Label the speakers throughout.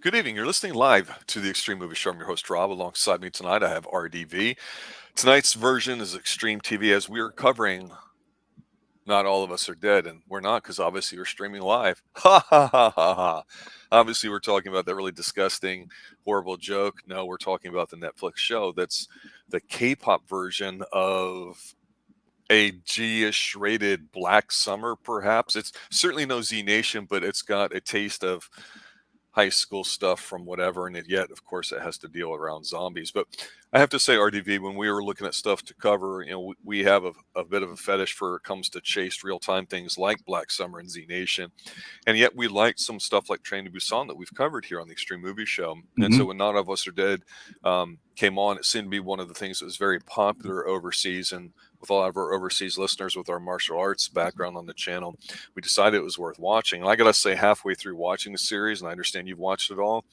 Speaker 1: Good evening. You're listening live to the Xtreme Movie Show. I'm your host, Rob. Alongside me tonight, I have RDV. Tonight's version is Xtreme TV as we are covering Not All of Us Are Dead, and we're not because obviously we're streaming live. Ha ha ha ha ha. Obviously, we're talking about that really disgusting, horrible joke. No, we're talking about the Netflix show that's the K-pop version of a G-ish rated Black Summer, perhaps. It's certainly no Z Nation, but it's got a taste of high school stuff from whatever, and yet, of course, it has to deal around zombies. But I have to say, RDV, when we were looking at stuff to cover, we have a bit of a fetish for it comes to chase real-time things like Black Summer and Z Nation, and yet we liked some stuff like Train to Busan that we've covered here on the Xtreme Movie Show. And so when Not All of Us Are Dead came on, it seemed to be one of the things that was very popular overseas, and with a lot of our overseas listeners with our martial arts background on the channel, we decided it was worth watching. And I got to say, halfway through watching the series, and I understand you've watched it all,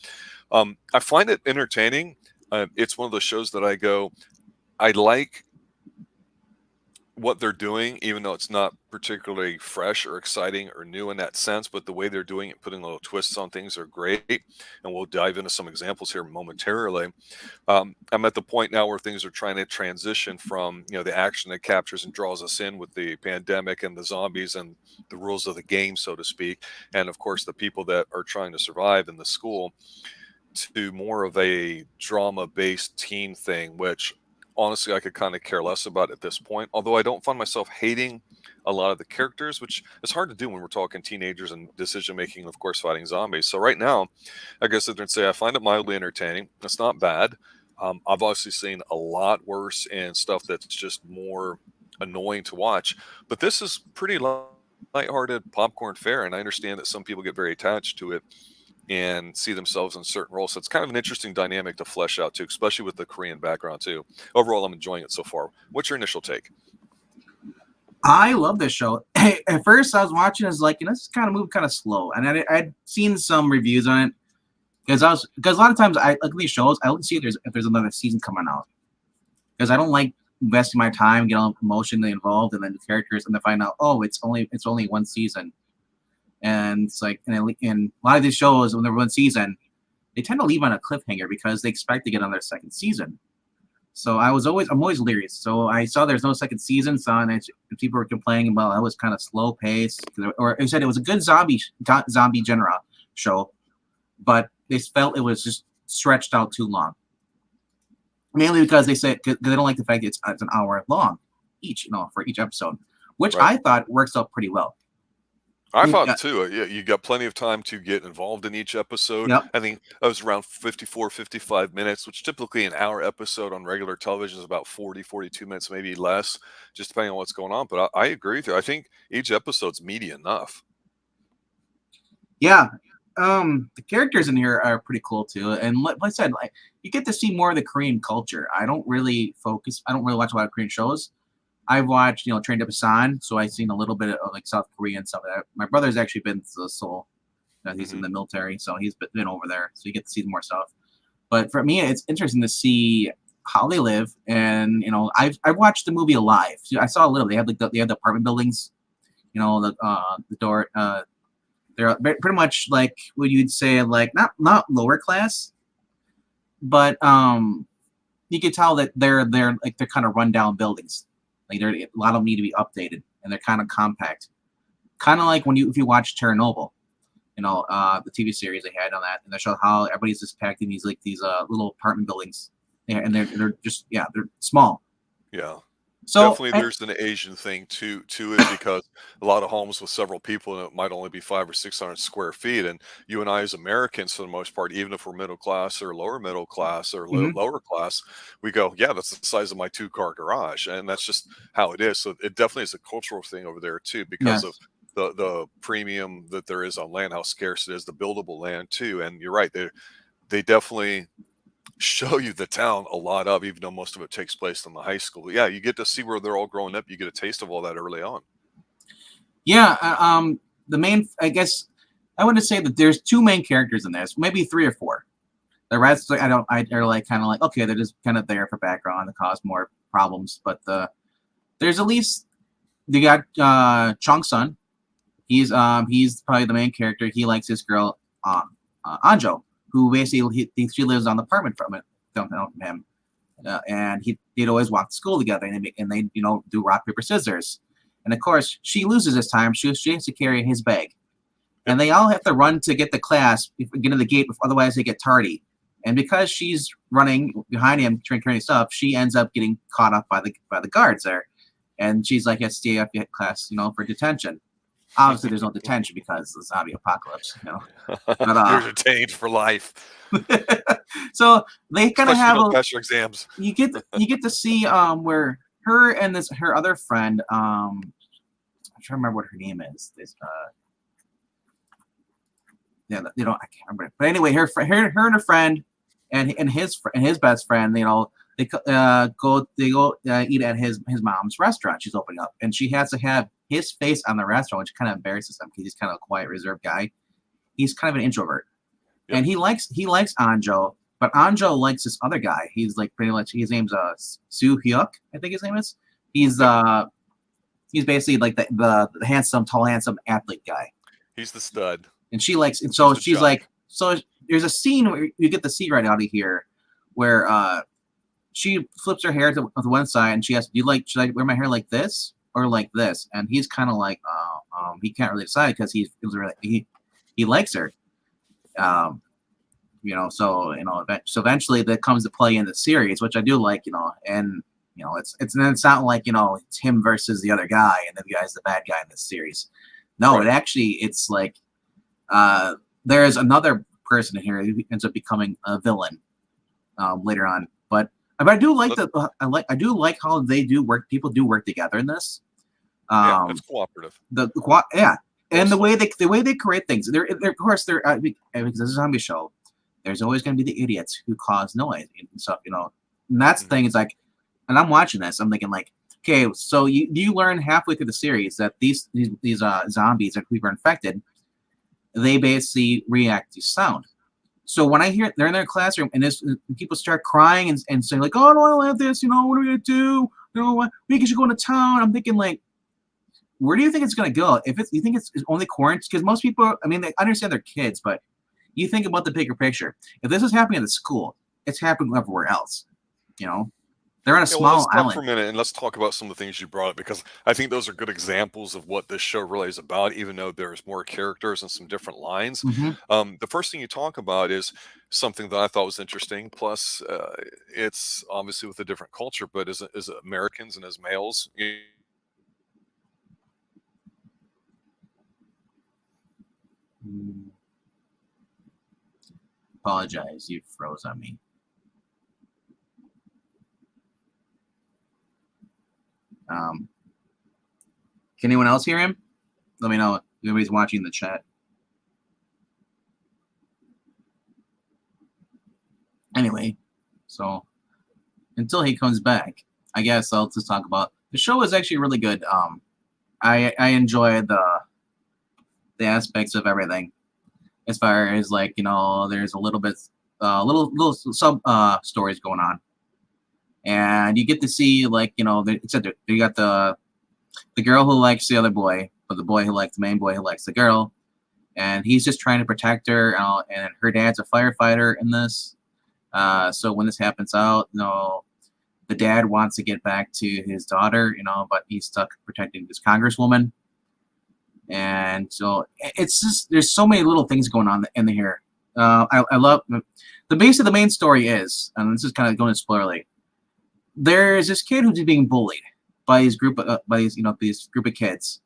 Speaker 1: I find it entertaining. It's one of those shows that I go, I like what they're doing, even though it's not particularly fresh or exciting or new in that sense, but the way they're doing it, putting little twists on things are great. And we'll dive into some examples here momentarily. I'm at the point now where things are trying to transition from, the action that captures and draws us in with the pandemic and the zombies and the rules of the game, so to speak. And of course, the people that are trying to survive in the school to more of a drama-based teen thing, which honestly I could kind of care less about at this point, although I don't find myself hating a lot of the characters, which is hard to do when we're talking teenagers and decision making, of course, fighting zombies. So right now, I guess I can say I find it mildly entertaining. It's not bad. I've obviously seen a lot worse and stuff that's just more annoying to watch, but this is pretty lighthearted popcorn fare, and I understand that some people get very attached to it and see themselves in certain roles. So it's kind of an interesting dynamic to flesh out too, especially with the Korean background too. Overall, I'm enjoying it so far. What's your initial take?
Speaker 2: I love this show. At first, I was watching, I was like, this kind of moved kind of slow, and I'd seen some reviews on it because a lot of times I look at these shows, I look to see if there's another season coming out because I don't like investing my time, get all emotionally involved, and then the characters, and then find out, oh, it's only one season, and it's like, and a lot of these shows when they're one season, they tend to leave on a cliffhanger because they expect to get another second season. So I'm always leery. So I saw there's no second season, so and people were complaining about that was kind of slow paced, or they said it was a good zombie genre show, but they felt it was just stretched out too long. Mainly because they don't like the fact that it's an hour long each, for each episode, which
Speaker 1: Right.
Speaker 2: I thought works out pretty well.
Speaker 1: I thought too. Yeah, you got plenty of time to get involved in each episode.
Speaker 2: Yep.
Speaker 1: I think that was around 54, 55 minutes, which typically an hour episode on regular television is about 40, 42 minutes, maybe less, just depending on what's going on. But I agree with you. I think each episode's meaty enough.
Speaker 2: Yeah. The characters in here are pretty cool too, and like I said, like you get to see more of the Korean culture. I don't really watch a lot of Korean shows. I've watched, Train to Busan, so I've seen a little bit of like South Korea and stuff like that. My brother's actually been to Seoul. He's in the military, so he's been over there, so you get to see more stuff. But for me, it's interesting to see how they live, and I've watched the movie Alive. I saw a little. They have the apartment buildings, the door. They're pretty much like what you'd say, like not lower class, but you can tell that they're kind of rundown buildings. Like a lot of them need to be updated, and they're kind of compact, kind of like if you watch Chernobyl, the TV series they had on that, and they show how everybody's just packed in these little apartment buildings, and they're just they're small.
Speaker 1: Yeah.
Speaker 2: So
Speaker 1: Definitely, there's an Asian thing to it because a lot of homes with several people and it might only be 500 or 600 square feet. And you and I, as Americans, for the most part, even if we're middle class or lower middle class or lower class, we go, yeah, that's the size of my 2-car garage, and that's just how it is. So it definitely is a cultural thing over there too, because of the premium that there is on land, how scarce it is, the buildable land too. And you're right, they definitely show you the town a lot of, even though most of it takes place in the high school. Yeah, you get to see where they're all growing up. You get a taste of all that early on.
Speaker 2: Yeah, the main, I guess, I want to say that there's 2 main characters in this, maybe 3 or 4. The rest, they're like kind of like, okay, they're just kind of there for background to cause more problems. But there's at least they got Chong Sun. He's probably the main character. He likes this girl, Anjo, who basically she lives on the apartment from him, and they'd always walk to school together, and they do rock paper scissors, and of course she loses this time. She has to carry his bag, and they all have to run to get to class, get to the gate, otherwise they get tardy. And because she's running behind him, carrying stuff, she ends up getting caught up by the guards there, and she's like, "Has to stay up at class, for detention." Obviously, there's no detention because the zombie apocalypse, But,
Speaker 1: You're detained for life.
Speaker 2: So they kind of have
Speaker 1: special exams.
Speaker 2: You get to see where her and her other friend, I'm trying to remember what her name is. Yeah, I can't remember. But anyway, her and her friend and his best friend, they go eat at his mom's restaurant she's opening up, and she has to have his face on the restaurant, which kind of embarrasses him because he's kind of a quiet, reserved guy. He's kind of an introvert, and he likes Anjo, but Anjo likes this other guy. He's like pretty much, his name's Soo Hyuk, I think his name is. He's basically like the handsome, tall, handsome athlete guy.
Speaker 1: He's the stud.
Speaker 2: And she likes, and so she's like, so there's a scene where you get to see right out of here where she flips her hair to one side, and she asks, should I wear my hair like this or like this? And he's kind of like, he can't really decide because he likes her. So eventually that comes to play in the series, which I do like, and it's not like it's him versus the other guy and the guy's the bad guy in this series. No, right. It's like there's another person in here who ends up becoming a villain later on. But I do like I do like how they do work. People do work together in this.
Speaker 1: It's cooperative.
Speaker 2: And the way they create things. They're of course because this is a zombie show. There's always going to be the idiots who cause noise and stuff. And that's the thing. Is like, and I'm watching this. I'm thinking like, okay, so you learn halfway through the series that these zombies that we were infected, they basically react to sound. So when I hear they're in their classroom and people start crying and saying like, "Oh, I don't want to have this," what are we gonna do? We should go into town. I'm thinking like, where do you think it's gonna go? You think it's only quarantine? Because most people, I mean, they understand they're kids, but you think about the bigger picture. If this is happening at the school, it's happening everywhere else. They're on a small
Speaker 1: let's
Speaker 2: island.
Speaker 1: Stop for a minute and let's talk about some of the things you brought up, because I think those are good examples of what this show really is about, even though there's more characters and some different lines. The first thing you talk about is something that I thought was interesting. Plus, it's obviously with a different culture, but as Americans and as males,
Speaker 2: Apologize, you froze on me. Can anyone else hear him? Let me know if anybody's watching the chat. Anyway, so until he comes back, I guess I'll just talk about the show. Is actually really good. I enjoy the aspects of everything, as far as like there's a little bit little sub stories going on. And you get to see, like, except you got the girl who likes the other boy, but the main boy who likes the girl, and he's just trying to protect her. And her dad's a firefighter in this. So when this happens out, the dad wants to get back to his daughter, but he's stuck protecting this congresswoman. And so it's just, there's so many little things going on in here. I love the base of the main story is, and this is kind of going spoilerly. There's this kid who's being bullied by this group of kids,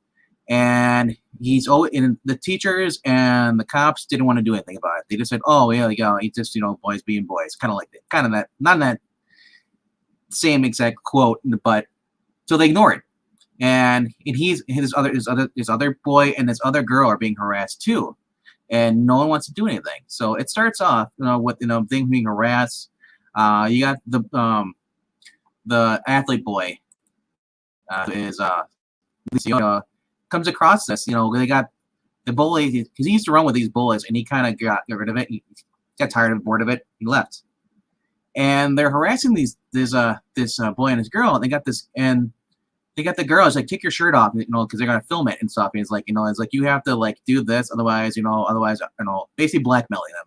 Speaker 2: and he's always, and the teachers and the cops didn't want to do anything about it. They just said, "Oh yeah, he's just boys being boys," kind of that, not that same exact quote, but so they ignore it. And his other boy and his other girl are being harassed too, and no one wants to do anything. So it starts off with them being harassed. You got the athlete boy comes across this. They got the bully because he used to run with these bullies, and he kind of got rid of it. He got tired and bored of it. He left, and they're harassing this boy and his girl. And they got the girl. It's like, take your shirt off, because they're gonna film it and stuff. And it's like, you have to like do this, otherwise, basically blackmailing them.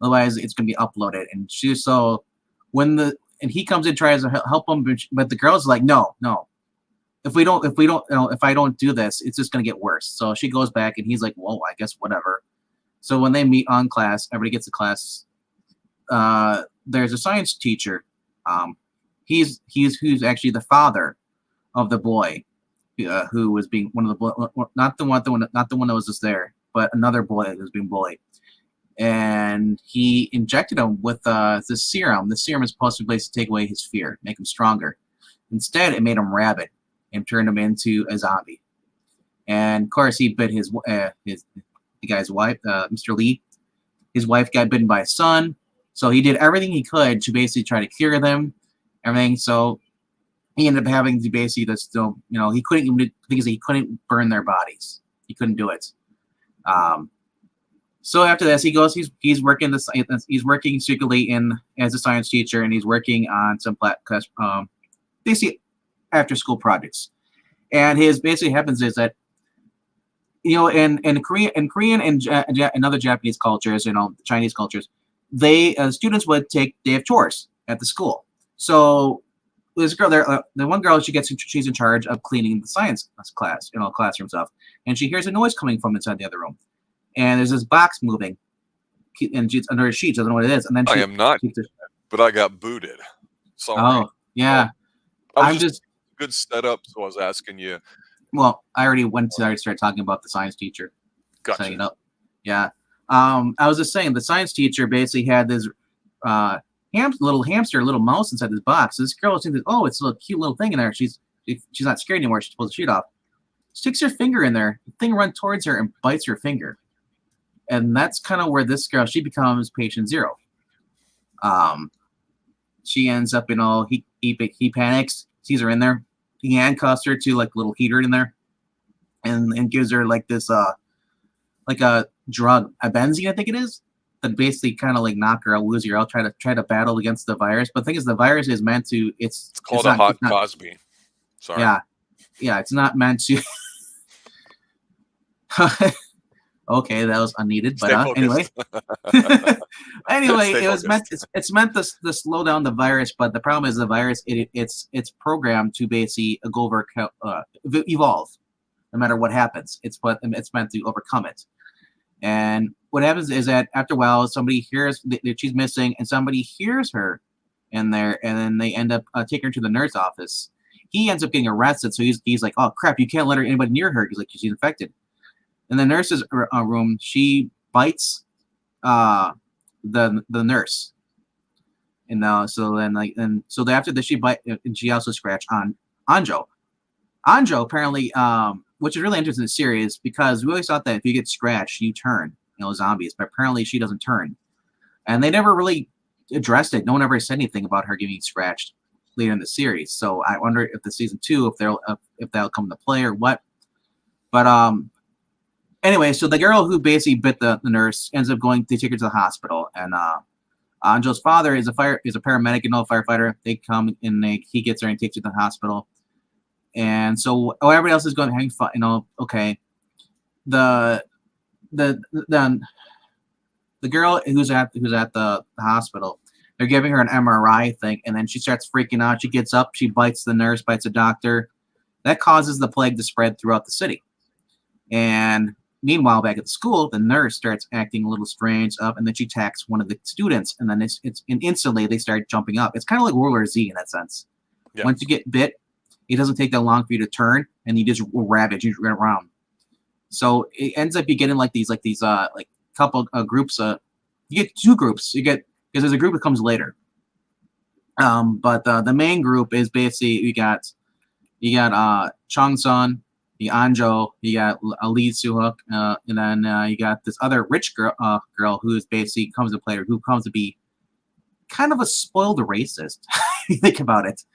Speaker 2: otherwise it's gonna be uploaded. And he comes in, tries to help him, but the girl's like, no, if I don't do this, it's just gonna get worse. So she goes back, and he's like, well, I guess whatever. So when they meet on class, everybody gets to class. There's a science teacher. He's who's actually the father of the boy, who was being one of the not the one that was just there, but another boy that was being bullied. And he injected him with this serum. The serum is supposed to be to take away his fear, make him stronger. Instead, it made him rabid and turned him into a zombie. And of course, he bit the guy's wife, Mr. Lee. His wife got bitten by a son. So he did everything he could to basically try to cure them, everything. So he ended up having to basically he couldn't even, because he couldn't burn their bodies. He couldn't do it. So after this, he goes. He's working secretly as a science teacher, and he's working on some basically after school projects. And his basically happens is that in Korean and other Japanese cultures, Chinese cultures, students would they have chores at the school. So this girl there, the one girl, she's in charge of cleaning the science class, classroom stuff, and she hears a noise coming from inside the other room. And there's this box moving, and she's under a sheet. Doesn't know what it is. And then
Speaker 1: I am not, but I got booted. Sorry.
Speaker 2: Oh yeah,
Speaker 1: I'm just good setup. So I was asking you.
Speaker 2: Well, I already started talking about the science teacher.
Speaker 1: Gotcha.
Speaker 2: Setting it up. Yeah. I was just saying the science teacher basically had this little mouse inside this box. This girl thinks, oh, it's a little cute little thing in there. She's not scared anymore. She pulls the sheet off. Sticks her finger in there. The thing runs towards her and bites her finger. And that's kind of where this girl, she becomes patient zero. She ends up he panics, sees her in there. He handcuffs her to like a little heater in there, and gives her like this like a drug, a benzene, I think it is, that basically kind of like knock her out, lose her out, try to battle against the virus. But the thing is, the virus is meant to it's
Speaker 1: called a hot Cosby. Sorry.
Speaker 2: Yeah, it's not meant to. Okay, that was unneeded, but anyway. Anyway, it's meant to slow down the virus, but the problem is the virus it's programmed to basically evolve, no matter what happens. It's meant to overcome it. And what happens is that after a while, somebody hears that she's missing, and somebody hears her in there, and then they end up taking her to the nurse office. He ends up getting arrested, so he's like, oh crap, you can't let anybody near her. He's like, she's infected. In the nurse's room, she bites the nurse, and so after that she bite, and she also scratched on Anjo. Anjo apparently, which is really interesting in the series, because we always thought that if you get scratched, you turn, zombies. But apparently she doesn't turn, and they never really addressed it. No one ever said anything about her getting scratched later in the series. So I wonder if the season 2, if that'll come into play or what. But anyway, so the girl who basically bit the nurse ends up they take her to the hospital, and Anjo's father is a paramedic and firefighter. They come and he gets her and takes her to the hospital, and so everybody else is going having fun. Okay, the girl who's at the hospital, they're giving her an MRI thing, and then she starts freaking out. She gets up, she bites the nurse, bites the doctor. That causes the plague to spread throughout the city, and meanwhile, back at the school, the nurse starts acting a little strange up, and then she attacks one of the students, and then and instantly they start jumping up. It's kind of like World War Z in that sense. Yeah. Once you get bit, it doesn't take that long for you to turn, and you just ravage, you run around. So it ends up you getting like these couple groups. You get 2 groups. Because there's a group that comes later. But the main group is basically you got Chongsun, the Anjo, you got Lee Suhook, and then you got this other rich girl who is basically comes to be kind of a spoiled racist. If you think about it,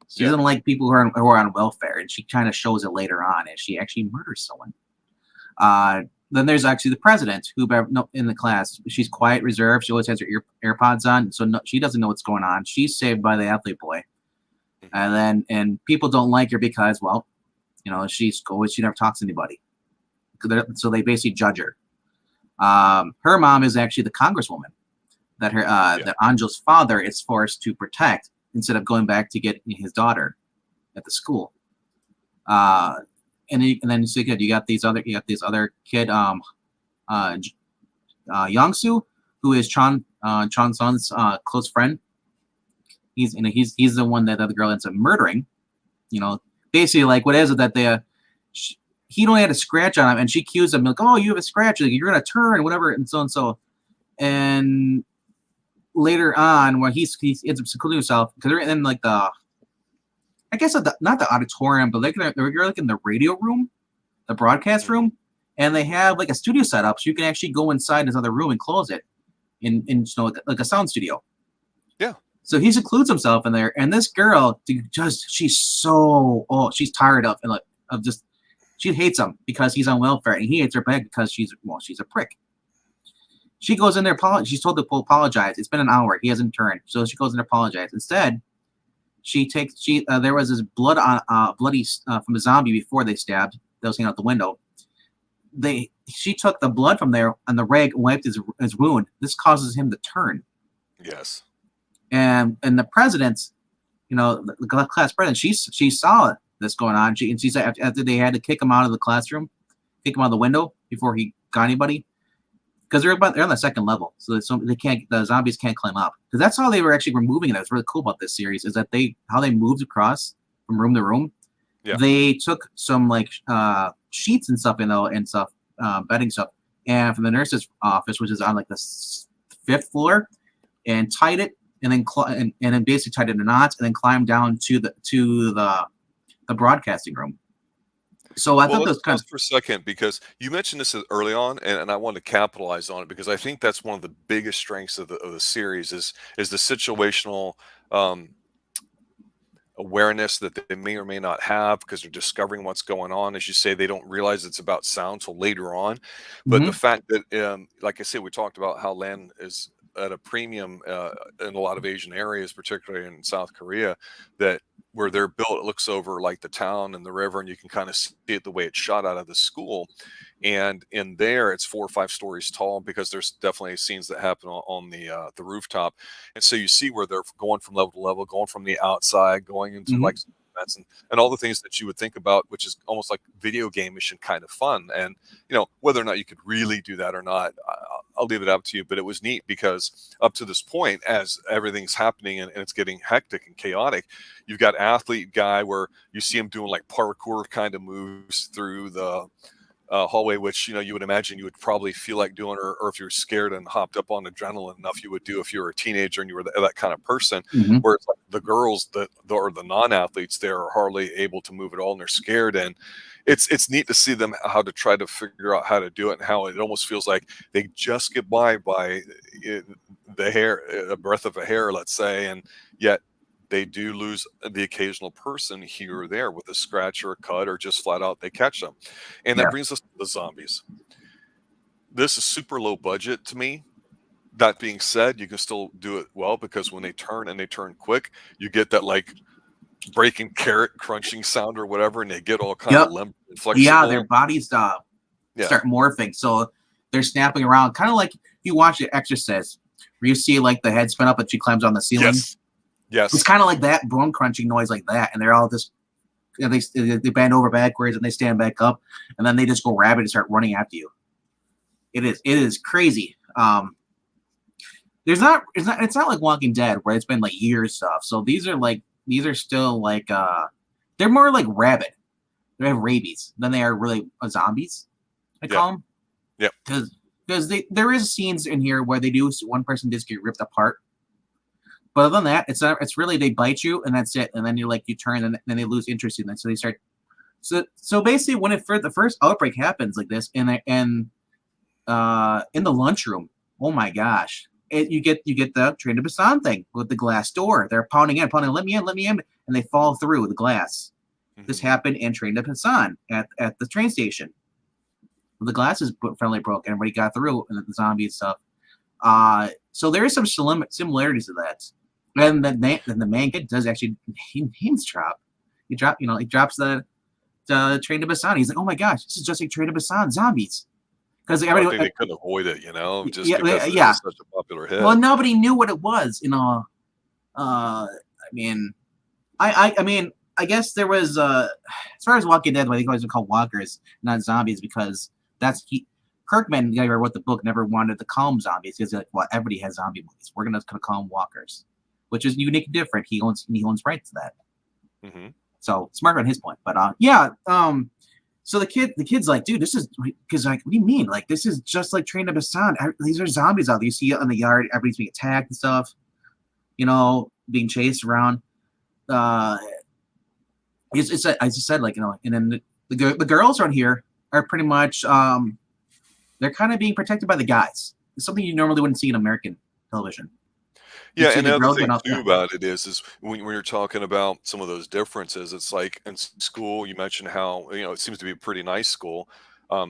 Speaker 2: she doesn't like people who are on welfare, and she kind of shows it later on as she actually murders someone. Then there's actually the president, who in the class, she's quiet, reserved. She always has her AirPods on, so she doesn't know what's going on. She's saved by the athlete boy, and people don't like her because, well, she never talks to anybody. So they basically judge her. Her mom is actually the congresswoman. that her
Speaker 1: Yeah.
Speaker 2: that Angel's father is forced to protect instead of going back to get his daughter at the school. And then so you got this other kid, Youngsu, who is Chon Sun's close friend. He's the one that the other girl ends up murdering. Basically, like, what is it that he only had a scratch on him, and she accused him, like, oh, you have a scratch, like, you're gonna turn, whatever, and so and so. And later on, when he ends up secluding himself, because they're in like I guess not the auditorium, but they're like in the radio room, the broadcast room, and they have like a studio set up, so you can actually go inside this other room and close it, in like a sound studio.
Speaker 1: Yeah.
Speaker 2: So he secludes himself in there, and this girl she's tired of just, she hates him because he's on welfare, and he hates her back because she's a prick. She goes in there, she's told to apologize. It's been an hour, he hasn't turned, so she goes in there to apologize. Instead, there was this blood bloody from a zombie before they stabbed. That was hanging out the window. She took the blood from there and the rag wiped his wound. This causes him to turn.
Speaker 1: Yes.
Speaker 2: And the president, the class president, she saw this going on. She said after they had to kick him out of the classroom, kick him out of the window before he got anybody, because they're on the second level, so the zombies can't climb up. Because that's how they were actually removing it. That's really cool about this series, is that how they moved across from room to room. Yeah. They took some like sheets and stuff, bedding stuff, and from the nurse's office, which is on like the 5th floor, and tied it. And then basically tied it in knots, and then climbed down to the broadcasting room. So I thought that was kind of
Speaker 1: for a second, because you mentioned this early on, and I wanted to capitalize on it, because I think that's one of the biggest strengths of the series is the situational awareness that they may or may not have, because they're discovering what's going on. As you say, they don't realize it's about sound till later on. But the fact that, like I said, we talked about how land is at a premium in a lot of Asian areas, particularly in South Korea, that where they're built, it looks over like the town and the river, and you can kind of see it the way it's shot out of the school. And in there, it's 4 or 5 stories tall, because there's definitely scenes that happen on the rooftop. And so you see where they're going from level to level, going from the outside, going into like and all the things that you would think about, which is almost like video game-ish and kind of fun. And whether or not you could really do that or not, I'll leave it up to you. But it was neat, because up to this point, as everything's happening and it's getting hectic and chaotic, you've got athlete guy where you see him doing like parkour kind of moves through the hallway, which you would imagine you would probably feel like doing, or if you're scared and hopped up on adrenaline enough, you would do if you were a teenager and you were that kind of person. Whereas like the girls or the non-athletes there are hardly able to move at all, and they're scared. And it's neat to see them how to try to figure out how to do it, and how it almost feels like they just get by the hair, a breath of a hair, let's say, and yet they do lose the occasional person here or there with a scratch or a cut, or just flat out they catch them. And that brings us to the zombies. This is super low budget to me. That being said, you can still do it well, because when they turn, and they turn quick, you get that like breaking carrot crunching sound or whatever, and they get all kind of limp and flexible.
Speaker 2: Yeah, their bodies start morphing, so they're snapping around, kind of like you watch The Exorcist, where you see like the head spin up and she climbs on the ceiling. Yes, it's kind of like that bone crunching noise, like that, and they're all just they bend over backwards and they stand back up, and then they just go rabid and start running after you. It is crazy. It's not like Walking Dead, where it's been like years stuff. So these are still like they're more like rabid. They have rabies than they are really zombies, I call them. Yeah, because there is scenes in here where one person just get ripped apart. But other than that, it's really, they bite you and that's it. And then you turn, and then they lose interest in it. So they start. So basically, when the first outbreak happens like this, in the lunchroom, oh my gosh, you get the Train to Busan thing with the glass door. They're pounding, let me in, and they fall through the glass. This happened in Train to Busan at the train station. The glass is finally broke. Everybody got through, and the zombie and stuff. So there is some similarities to that. And then the main kid does actually names drop. He drops the Train to Busan. He's like, oh my gosh, this is just like Train to Busan zombies. because
Speaker 1: Well, I
Speaker 2: everybody,
Speaker 1: think they couldn't avoid it, just
Speaker 2: yeah,
Speaker 1: because it
Speaker 2: yeah.
Speaker 1: was such a popular hit.
Speaker 2: Well, nobody knew what it was, I mean, I mean, I guess there was as far as Walking Dead, I think always been called walkers, not zombies, because Kirkman, the guy who wrote the book, never wanted to call them zombies. He's like, well, everybody has zombie movies. We're gonna call them walkers, which is unique and different. He owns rights to that.
Speaker 1: Hmm.
Speaker 2: So smart on his point. But yeah. So the kid's like, dude, this is because like, what do you mean? Like, this is just like Train to Busan. These are zombies out there. You see it in the yard, everybody's being attacked and stuff. Being chased around. It's I just said, like, and then the girls around here are pretty much they're kind of being protected by the guys. It's something you normally wouldn't see in American television.
Speaker 1: Yeah,
Speaker 2: See
Speaker 1: and
Speaker 2: the
Speaker 1: the other
Speaker 2: girls
Speaker 1: thing
Speaker 2: going out,
Speaker 1: too
Speaker 2: yeah.
Speaker 1: about it is when you're talking about some of those differences, it's like in school, you mentioned how, it seems to be a pretty nice school.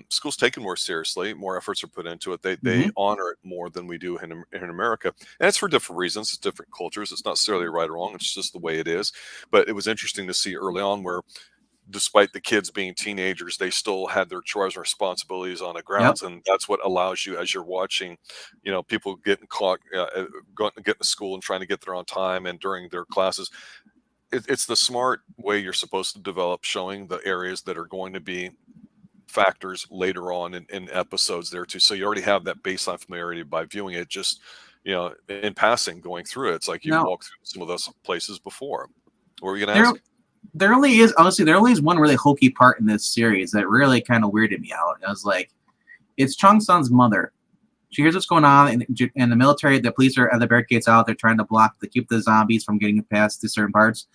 Speaker 1: School's taken more seriously, more efforts are put into it. They
Speaker 2: Hmm.
Speaker 1: honor it more than we do in America, and it's for different reasons. It's different cultures. It's not necessarily right or wrong. It's just the way it is. But it was interesting to see early on where, despite the kids being teenagers, they still had their chores and responsibilities on the
Speaker 2: Yep.
Speaker 1: grounds, and that's what allows you, as you're watching, people getting caught, getting to school and trying to get there on time and during their classes. It's the smart way you're supposed to develop, showing the areas that are going to be factors later on in episodes there too. So you already have that baseline familiarity by viewing it just, in passing, going through it. It's like you've
Speaker 2: Now
Speaker 1: walked through some of those places before. What were you gonna
Speaker 2: there
Speaker 1: ask?
Speaker 2: there only is honestly there only is one really hokey part in this series that really kind of weirded me out. I was like, it's Chung Sun's mother. She hears what's going on in the military. The police are at the barricades out. They're trying to keep the zombies from getting past to certain parts.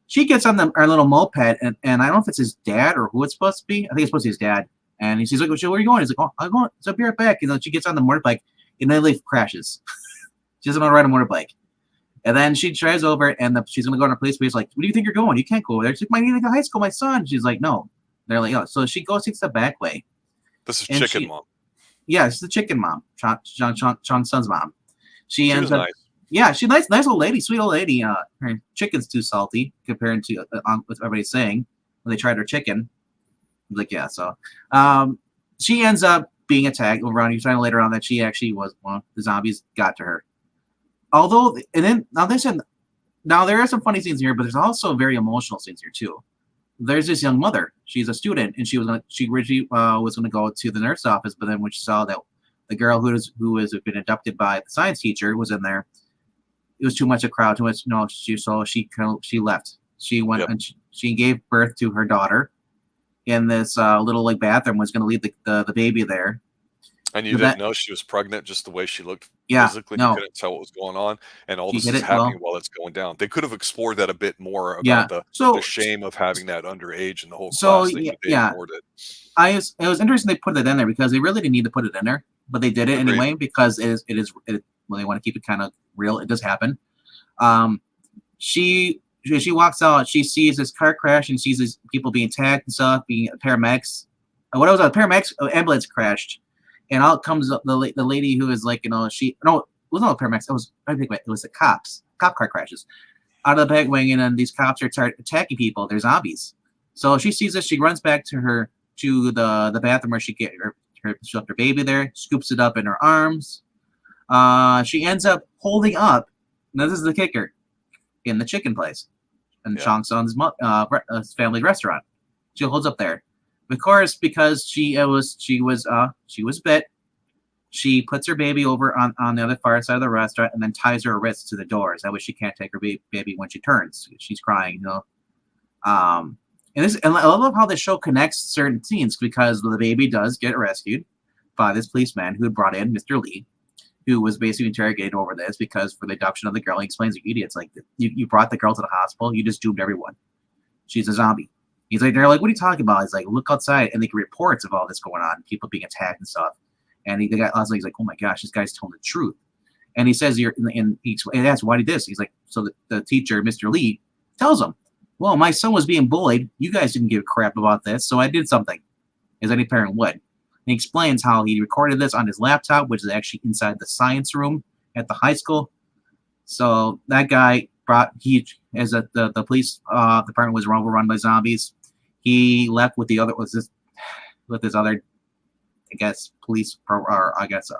Speaker 2: She gets on our little moped, and I don't know if it's his dad or who it's supposed to be. I think it's supposed to be his dad. And he's like, "Where are you going?" He's like, "Oh, I'm going. So I'll be right back." She gets on the motorbike, and then crashes. She doesn't know how to ride a motorbike. And then she drives over, and she's going to go on a police station. Like, "Where do you think you're going? You can't go over there." She's like, "I need to go to high school, my son." She's like, "No." They're like, "Oh." So she takes the back way.
Speaker 1: This is
Speaker 2: And
Speaker 1: Chicken Mom.
Speaker 2: yeah, she's the chicken mom, Sean Sun's mom. She
Speaker 1: She
Speaker 2: ends
Speaker 1: was
Speaker 2: up,
Speaker 1: nice.
Speaker 2: yeah, she's nice old lady, sweet old lady. Her chicken's too salty compared to what everybody's saying when they tried her chicken. Like, yeah, so she ends up being attacked. Around you find later on that she actually was the zombies got to her. Although, and then now there are some funny scenes here, but there's also very emotional scenes here too. There's this young mother. She's a student, and she originally was gonna go to the nurse office, but then when she saw that the girl who has been abducted by the science teacher was in there, it was too much a crowd, too much. No, she left. She went
Speaker 1: Yep.
Speaker 2: and she gave birth to her daughter in this little bathroom. Was going to leave the baby there.
Speaker 1: And you
Speaker 2: The
Speaker 1: didn't
Speaker 2: vet,
Speaker 1: know she was pregnant just the way she looked
Speaker 2: yeah,
Speaker 1: physically. You
Speaker 2: no,
Speaker 1: couldn't tell what was going on, and all
Speaker 2: she
Speaker 1: this
Speaker 2: hit
Speaker 1: is
Speaker 2: it
Speaker 1: happening
Speaker 2: well.
Speaker 1: while it's going down. They could have explored that a bit more about
Speaker 2: Yeah,
Speaker 1: the shame of having that underage and the whole class thing,
Speaker 2: yeah,
Speaker 1: but they
Speaker 2: yeah.
Speaker 1: ignored it.
Speaker 2: It was interesting they put it in there because they really didn't need to put it in there, but they did it
Speaker 1: Agreed.
Speaker 2: anyway because when they want to keep it kind of real, it does happen. Um, she walks out, she sees this car crash and sees these people being attacked and stuff, being paramedics. What was a paramedics ambulance crashed, and out comes the lady who is like, it wasn't a paramedics. It was the cop car crashes out of the back wing, and then these cops are attacking people. They're zombies. So she sees this, she runs back to the bathroom where she left her baby there, scoops it up in her arms. She ends up holding up. Now this is the kicker in the chicken place, in Chang Sun's family restaurant. She holds up there, of course, because she was bit. She puts her baby over on the other far side of the restaurant and then ties her wrists to the doors. That way she can't take her baby when she turns. She's crying, and I love how the show connects certain scenes because the baby does get rescued by this policeman who had brought in Mr. Lee, who was basically interrogated over this because for the adoption of the girl. He explains to idiots like, you brought the girl to the hospital, you just doomed everyone. She's a zombie. He's like, they're like, what are you talking about? He's like, look outside, and they get reports of all this going on, people being attacked and stuff. And he's like, oh my gosh, this guy's telling the truth. And he says, and he asks, why did this? He's like, so the teacher, Mr. Lee, tells him, well, my son was being bullied. You guys didn't give a crap about this, so I did something, as any parent would. And he explains how he recorded this on his laptop, which is actually inside the science room at the high school. So that guy as the police department was overrun by zombies, he left with his other guess police or I guess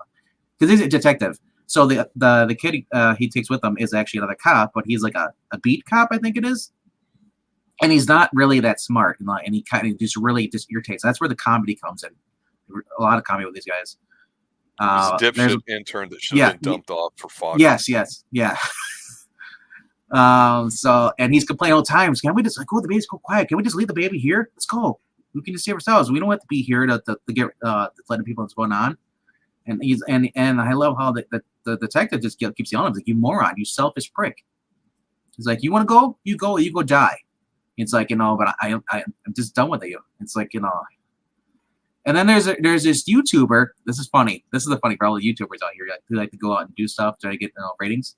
Speaker 2: because he's a detective. So the kid he takes with him is actually another cop, but he's like a beat cop, I think it is, and he's not really that smart, and he kind of just irritates. That's where the comedy comes in. A lot of comedy with these guys.
Speaker 1: He's a
Speaker 2: There's
Speaker 1: dipshit intern that should have been dumped off for fodder.
Speaker 2: yes, yeah. So and he's complaining all the time. Can we just go? The baby's go quiet. Can we just leave the baby here? Let's go. We can just save ourselves. We don't have to be here to get letting people know what's going on. And he's and I love how the detective just keeps yelling. He's like, "You moron! You selfish prick!" He's like, "You want to go? You go. You go die." It's like, but I'm just done with you. It's like, And then there's this YouTuber. This is funny. This is the funny for all the YouTubers out here who like to go out and do stuff to get ratings.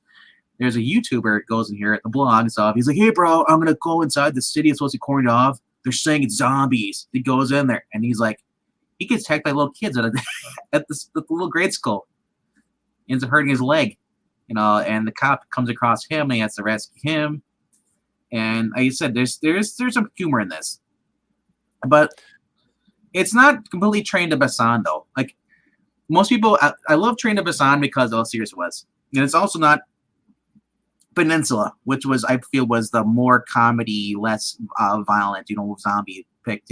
Speaker 2: There's a YouTuber goes in here at the blog and stuff. He's like, "Hey, bro, I'm gonna go inside the city. It's supposed to be cornered off. They're saying it's zombies." He goes in there and he's like, he gets attacked by little kids at the little grade school. He ends up hurting his leg, and the cop comes across him and he has to rescue him. And like I said, there's some humor in this, but it's not completely Train to Busan though. Like most people, I love Train to Busan because of how serious it was, and it's also not Peninsula, which I feel was the more comedy, less violent, zombie picked,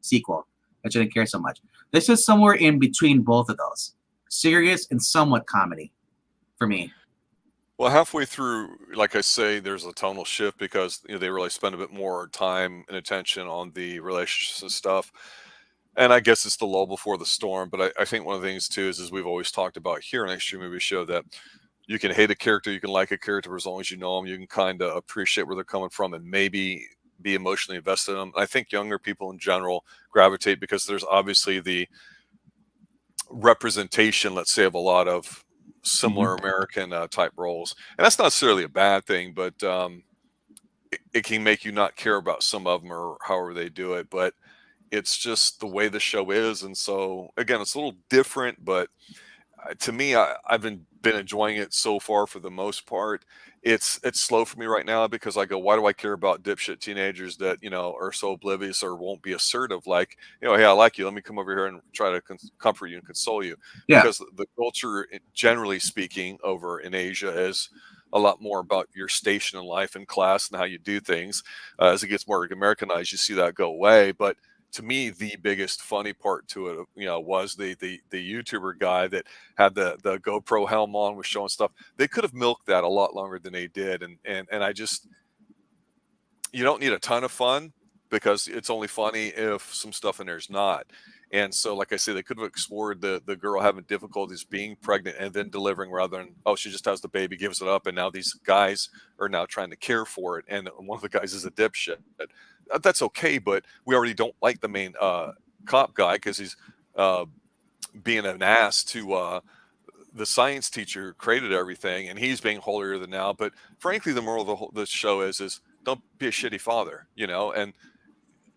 Speaker 2: sequel, which I didn't care so much. This is somewhere in between both of those, serious and somewhat comedy, for me.
Speaker 1: Well, halfway through, like I say, there's a tonal shift because they really spend a bit more time and attention on the relationships and stuff. And I guess it's the lull before the storm. But I think one of the things too is we've always talked about here on Xtreme Movie Show that you can hate a character, you can like a character, as long as you know them, you can kind of appreciate where they're coming from and maybe be emotionally invested in them. I think younger people in general gravitate because there's obviously the representation, let's say, of a lot of similar American type roles. And that's not necessarily a bad thing, but it can make you not care about some of them or however they do it. But it's just the way the show is. And so, again, it's a little different, but to me, I've been enjoying it so far for the most part. It's slow for me right now because I go, why do I care about dipshit teenagers that are so oblivious or won't be assertive? Like, hey, I like you. Let me come over here and try to comfort you and console you.
Speaker 2: Yeah.
Speaker 1: Because the culture, generally speaking, over in Asia is a lot more about your station in life and class and how you do things. As it gets more Americanized, you see that go away. But to me, the biggest funny part to it, was the YouTuber guy that had the GoPro helm on, was showing stuff. They could have milked that a lot longer than they did, and I just, you don't need a ton of fun because it's only funny if some stuff in there is not. And so, like I say, they could have explored the girl having difficulties being pregnant and then delivering, rather than, oh, she just has the baby, gives it up, and now these guys are now trying to care for it, and one of the guys is a dipshit. That's okay, but we already don't like the main cop guy because he's being an ass to the science teacher who created everything, and he's being holier than thou. But frankly, the moral of the show is don't be a shitty father, and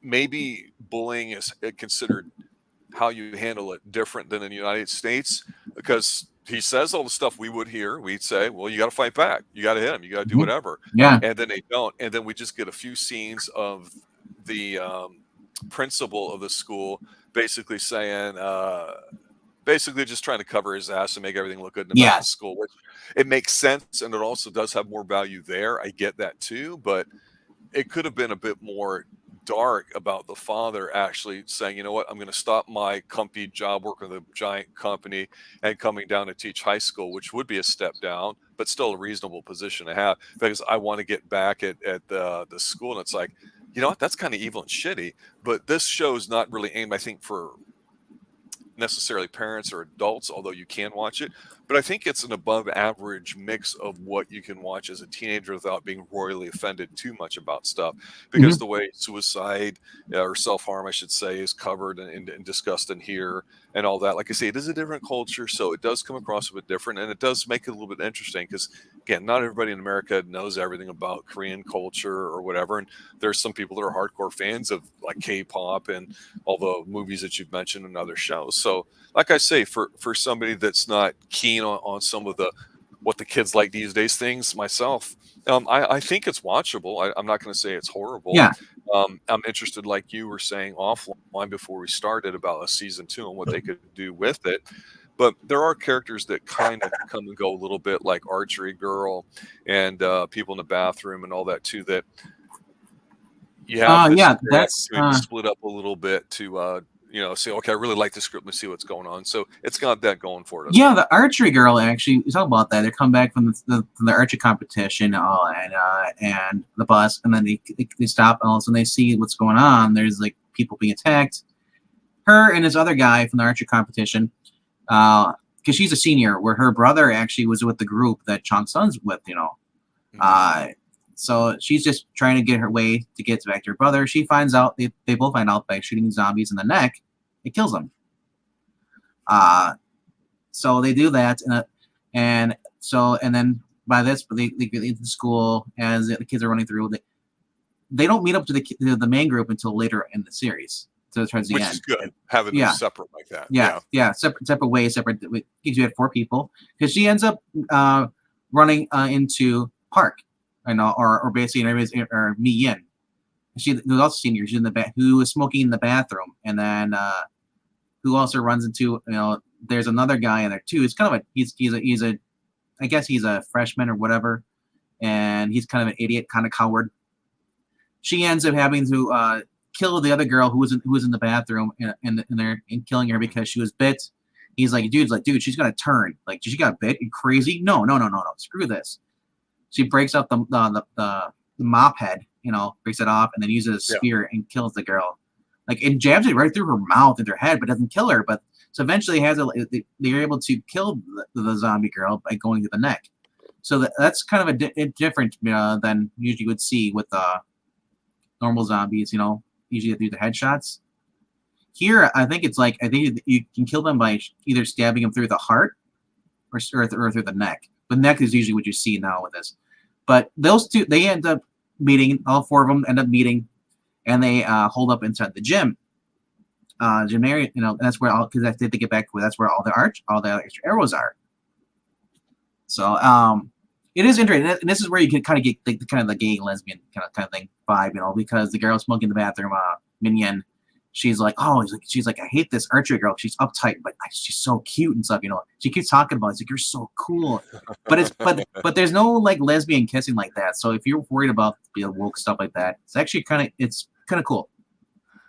Speaker 1: maybe bullying is considered how you handle it different than in the United States, because he says all the stuff we would hear. We'd say, well, you got to fight back. You got to hit him. You got to do whatever.
Speaker 2: Yeah.
Speaker 1: And then they don't. And then we just get a few scenes of the principal of the school basically saying, basically just trying to cover his ass and make everything look good in the back of school, which it makes sense. And it also does have more value there. I get that too, but it could have been a bit more dark about the father actually saying, you know what, I'm going to stop my comfy job working with a giant company and coming down to teach high school, which would be a step down, but still a reasonable position to have, because I want to get back at the school. And it's like, you know what, that's kind of evil and shitty. But this show is not really aimed, I think, for necessarily parents or adults, although you can watch it. But I think it's an above average mix of what you can watch as a teenager without being royally offended too much about stuff, because the way suicide or self-harm, I should say, is covered and discussed in here and all that. Like I say, it is a different culture, so it does come across a bit different, and it does make it a little bit interesting because, again, not everybody in America knows everything about Korean culture or whatever, and there's some people that are hardcore fans of like K-pop and all the movies that you've mentioned and other shows. So like I say, for somebody that's not keen on some of the what the kids like these days. Things myself, I think it's watchable. I'm not going to say it's horrible.
Speaker 2: Yeah.
Speaker 1: I'm interested, like you were saying offline before we started, about a season 2 and what they could do with it. But there are characters that kind of come and go a little bit, like Archery Girl and people in the bathroom and all that too. That you have this
Speaker 2: Yeah,
Speaker 1: great
Speaker 2: that's
Speaker 1: opportunity to split up a little bit to say, okay, I really like this script. Let's see what's going on. So it's got that going for it as
Speaker 2: yeah,
Speaker 1: well.
Speaker 2: the Archery Girl, actually, we talk about that. They come back from the archery competition, and the bus, and then they stop, and all of a sudden they see what's going on. There's like people being attacked. Her and this other guy from the archery competition, because she's a senior, where her brother actually was with the group that Chong Sun's with, So she's just trying to get her way to get back to her brother. She finds out, they both find out by shooting zombies in the neck, it kills them. So they do that, and then by this, they get into school as the kids are running through. They don't meet up to the main group until later in the series, so towards the
Speaker 1: Which
Speaker 2: end.
Speaker 1: is good, having them separate like that.
Speaker 2: Yeah, separate ways, separate. You had 4 people, because she ends up running into Park, or basically, or Mi Yin. She was also senior. She's in who was smoking in the bathroom, and then who also runs into, there's another guy in there too. It's kind of he's a I guess he's a freshman or whatever, and he's kind of an idiot, kind of coward. She ends up having to kill the other girl who was in the bathroom and killing her because she was bit. He's like, dude, she's gonna turn. Like, she got bit. You crazy? No. Screw this. She breaks up the mop head, breaks it off, and then uses a spear and kills the girl. Like, and jabs it right through her mouth and her head, but doesn't kill her. But so eventually they're able to kill the zombie girl by going to the neck. So that's kind of a different than usually you would see with normal zombies. Usually they do the headshots. Here, I think you can kill them by either stabbing them through the heart or through the neck. The neck is usually what you see now with this. But those two, they end up meeting. All 4 of them end up meeting, and they hold up inside the gym. Gym area, and that's where because I did to get back to that's where all the extra arrows are. So it is interesting, and this is where you can kind of get the gay lesbian kind of thing vibe, because the girl smoking in the bathroom, Minion, she's like, I hate this Archery Girl. She's uptight, but she's so cute and stuff. She keeps talking about it. It's like, you're so cool, but there's no like lesbian kissing like that. So if you're worried about woke stuff like that, it's actually kind of cool.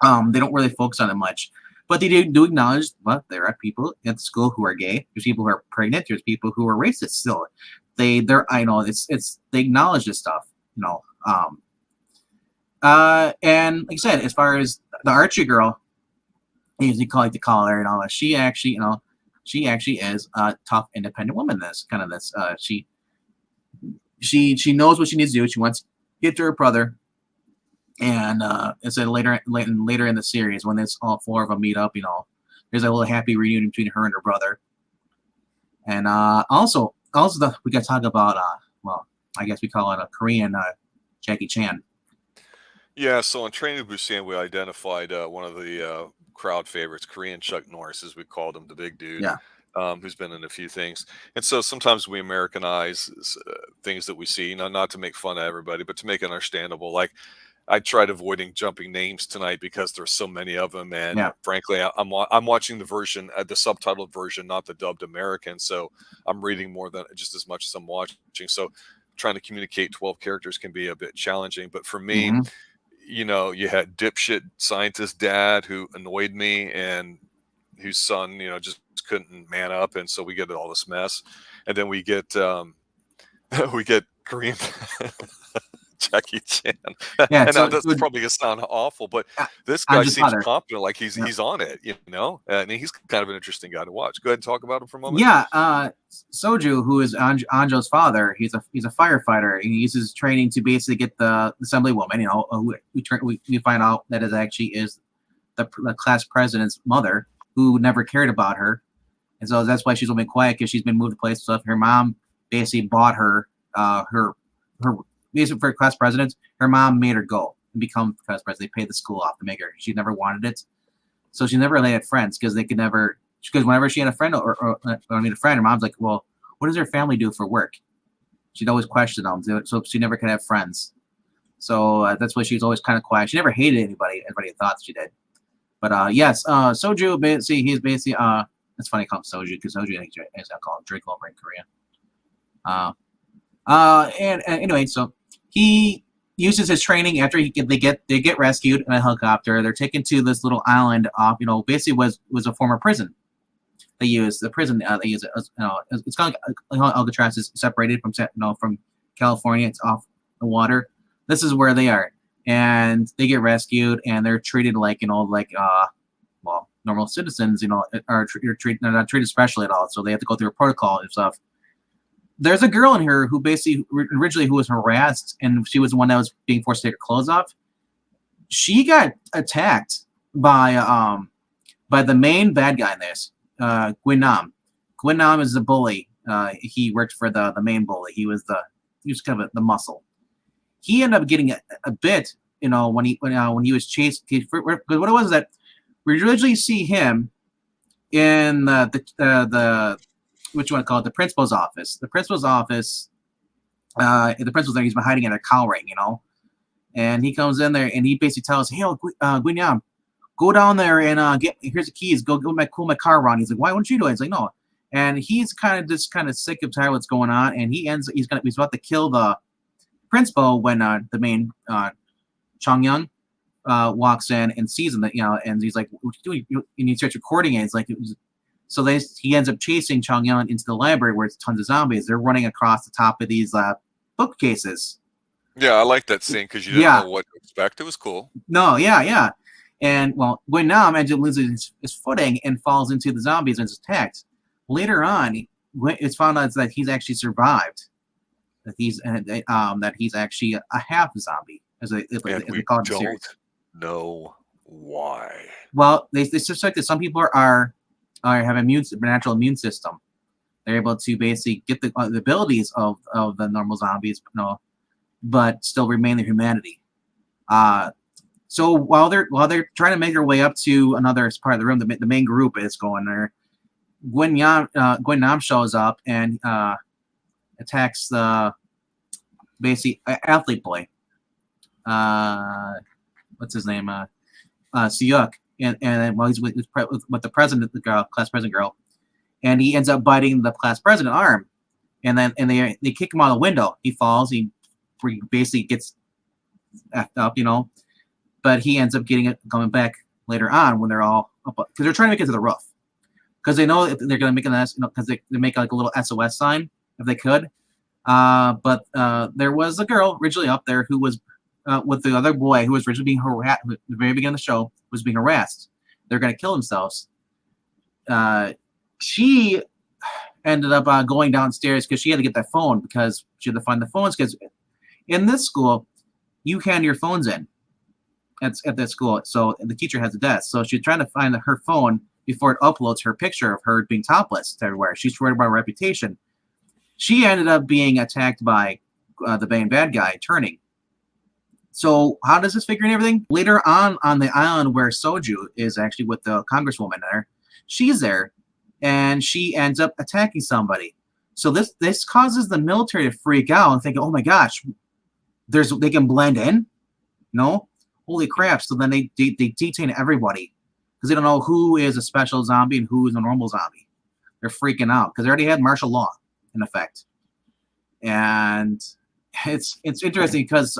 Speaker 2: They don't really focus on it much, but they do acknowledge, well, there are people at school who are gay. There's people who are pregnant. There's people who are racist still. They acknowledge this stuff, and like I said, as far as the Archery Girl, as you like to call her and all that, she actually is a tough, independent woman. She knows what she needs to do. She wants to get to her brother. And it's later in the series when it's all 4 of them meet up, there's a little happy reunion between her and her brother. And also we got to talk about I guess we call it a Korean Jackie Chan.
Speaker 1: Yeah, so in Training to Busan, we identified one of the crowd favorites, Korean Chuck Norris, as we called him, the big dude.
Speaker 2: Yeah.
Speaker 1: Who's been in a few things. And so sometimes we Americanize things that we see, not to make fun of everybody, but to make it understandable. Like, I tried avoiding jumping names tonight because there's so many of them, and frankly, I'm watching the subtitled version, not the dubbed American. So I'm reading more than just as much as I'm watching. So trying to communicate 12 characters can be a bit challenging. But for me, you had dipshit scientist dad who annoyed me, and whose son, just couldn't man up, and so we get all this mess, and then we get Korean. Jackie Chan.
Speaker 2: Yeah,
Speaker 1: and that's probably gonna sound awful, but this guy seems confident, like he's on it, and he's kind of an interesting guy to watch. Go ahead and talk about him for a moment.
Speaker 2: Yeah, Soju, who is Anjo's father, he's a firefighter. He uses training to basically get the assemblywoman, we find out that it actually is the class president's mother, who never cared about her, and so that's why she's been quiet, because she's been moved to place and stuff. Her mom basically bought her her basically for class presidents. Her mom made her go and become class president. They paid the school off to make her. She never wanted it, so she never really had friends, because whenever she had a friend or a friend, her mom's like, well, what does her family do for work? She'd always question them, so she never could have friends. So that's why she was always kind of quiet. She never hated anybody. Everybody thought she did. But yes, Soju. Basically, he's basically it's funny to call him Soju because Soju is called drink over in Korea. And anyway, so he uses his training after they get rescued in a helicopter. They're taken to this little island off, basically was a former prison. They use the prison. They use it. It's kind of like Alcatraz is separated from California. It's off the water. This is where they are, and they get rescued, and they're treated like normal citizens. They're not treated specially at all. So they have to go through a protocol and stuff. There's a girl in here who basically originally who was harassed, and she was the one that was being forced to take her clothes off. She got attacked by the main bad guy in this, Gwyn Nam. Gwyn Nam is the bully. He worked for the main bully. He was kind of the muscle. He ended up getting a bit, when he was chased. What it was that we originally see him in the what you want to call it, the principal's office. The principal's office. The principal's there. He's been hiding in a cow ring, and he comes in there and he basically tells, "Hey, Gwyn Nam, go down there and here's the keys. Go cool my car around." He's like, "Why won't you do it?" He's like, "No." And he's kind of sick of tired of what's going on, and he's about to kill the principal when the main Chong Young walks in and sees him, and he's like, "What are you doing?" And he starts recording it. It's like he ends up chasing Chong Young into the library where it's tons of zombies. They're running across the top of these bookcases.
Speaker 1: Yeah, I like that scene because you didn't know what to expect. It was cool.
Speaker 2: No, yeah. And Gwyn Nam ends up losing his footing and falls into the zombies and is attacked. Later on, it's found out that he's actually survived. That he's actually a half zombie, as they call it in the series.
Speaker 1: Know why?
Speaker 2: Well, they suspect that some people have natural immune system. They're able to basically get the abilities of the normal zombies, but still remain their humanity. So while they're trying to make their way up to another part of the room, the main group is going there. Gwyn Nam shows up and attacks the basically athlete boy. What's his name? Siyuk. And while he's with the president, class president girl, and he ends up biting the class president arm, and they kick him out of the window. He falls. He basically gets effed up, but he ends up coming back later on when they're all up because they're trying to make it to the roof because they know if they're going to make an because they make like a little SOS sign if they could. But there was a girl originally up there who was with the other boy who was originally being harassed at the very beginning of the show. Was being harassed. They're going to kill themselves. She ended up going downstairs because she had to get that phone because she had to find the phones because in this school you hand your phones in at that school. So the teacher has a desk. So she's trying to find her phone before it uploads her picture of her being topless to everywhere. She's worried about her reputation. She ended up being attacked by the main bad guy turning. So how does this figure in everything? Later on the island where Soju is actually with the congresswoman there, she's there, and she ends up attacking somebody. So this causes the military to freak out and think, oh my gosh, they can blend in? No? Holy crap. So then they detain everybody because they don't know who is a special zombie and who is a normal zombie. They're freaking out because they already had martial law in effect. And it's interesting because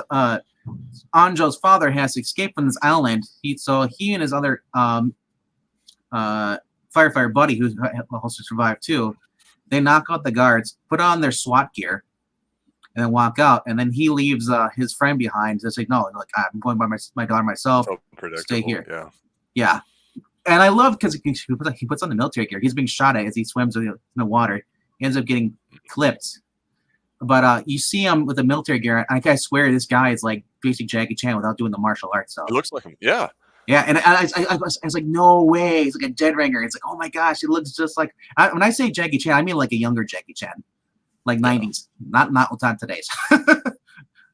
Speaker 2: Anjo's father has escaped from this island. He and his other firefighter buddy, who's also survived too, they knock out the guards, put on their SWAT gear, and then walk out. And then he leaves his friend behind. Just like, no, like I'm going by my daughter myself. Stay here. Yeah. And I love because he puts on the military gear. He's being shot at as he swims in the water. He ends up getting clipped. But you see him with the military gear. I swear this guy is like basically Jackie Chan without doing the martial arts stuff.
Speaker 1: It looks like him. Yeah.
Speaker 2: Yeah, and I was like, no way. He's like a dead ringer. It's like, oh my gosh, it looks just like. When I say Jackie Chan, I mean like a younger Jackie Chan, like 90s, not today's.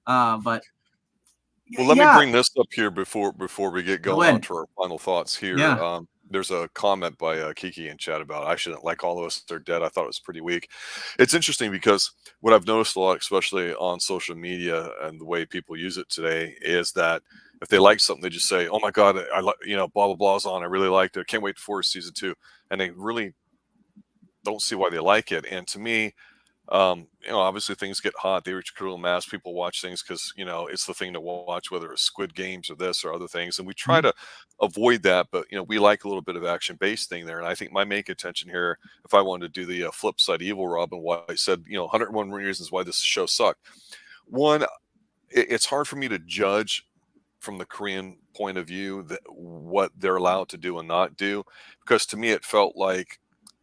Speaker 2: But.
Speaker 1: Well, let me bring this up here before we get going on to our final thoughts here.
Speaker 2: Yeah.
Speaker 1: There's a comment by Kiki in chat about I shouldn't like all of us are dead. I thought it was pretty weak. It's interesting because what I've noticed a lot, especially on social media and the way people use it today, is that if they like something, they just say, "Oh my god, I like blah blah blah's on. I really liked it. Can't wait for season 2," and they really don't see why they like it. And to me, obviously things get hot. They reach critical mass. People watch things because it's the thing to watch, whether it's Squid Games or this or other things. And we try
Speaker 2: Mhm.
Speaker 1: to avoid that, but we like a little bit of action-based thing there. And I think my main contention here, if I wanted to do the flip side, evil Robin, why I said 101 reasons why this show sucked. One, it's hard for me to judge from the Korean point of view that what they're allowed to do and not do, because to me it felt like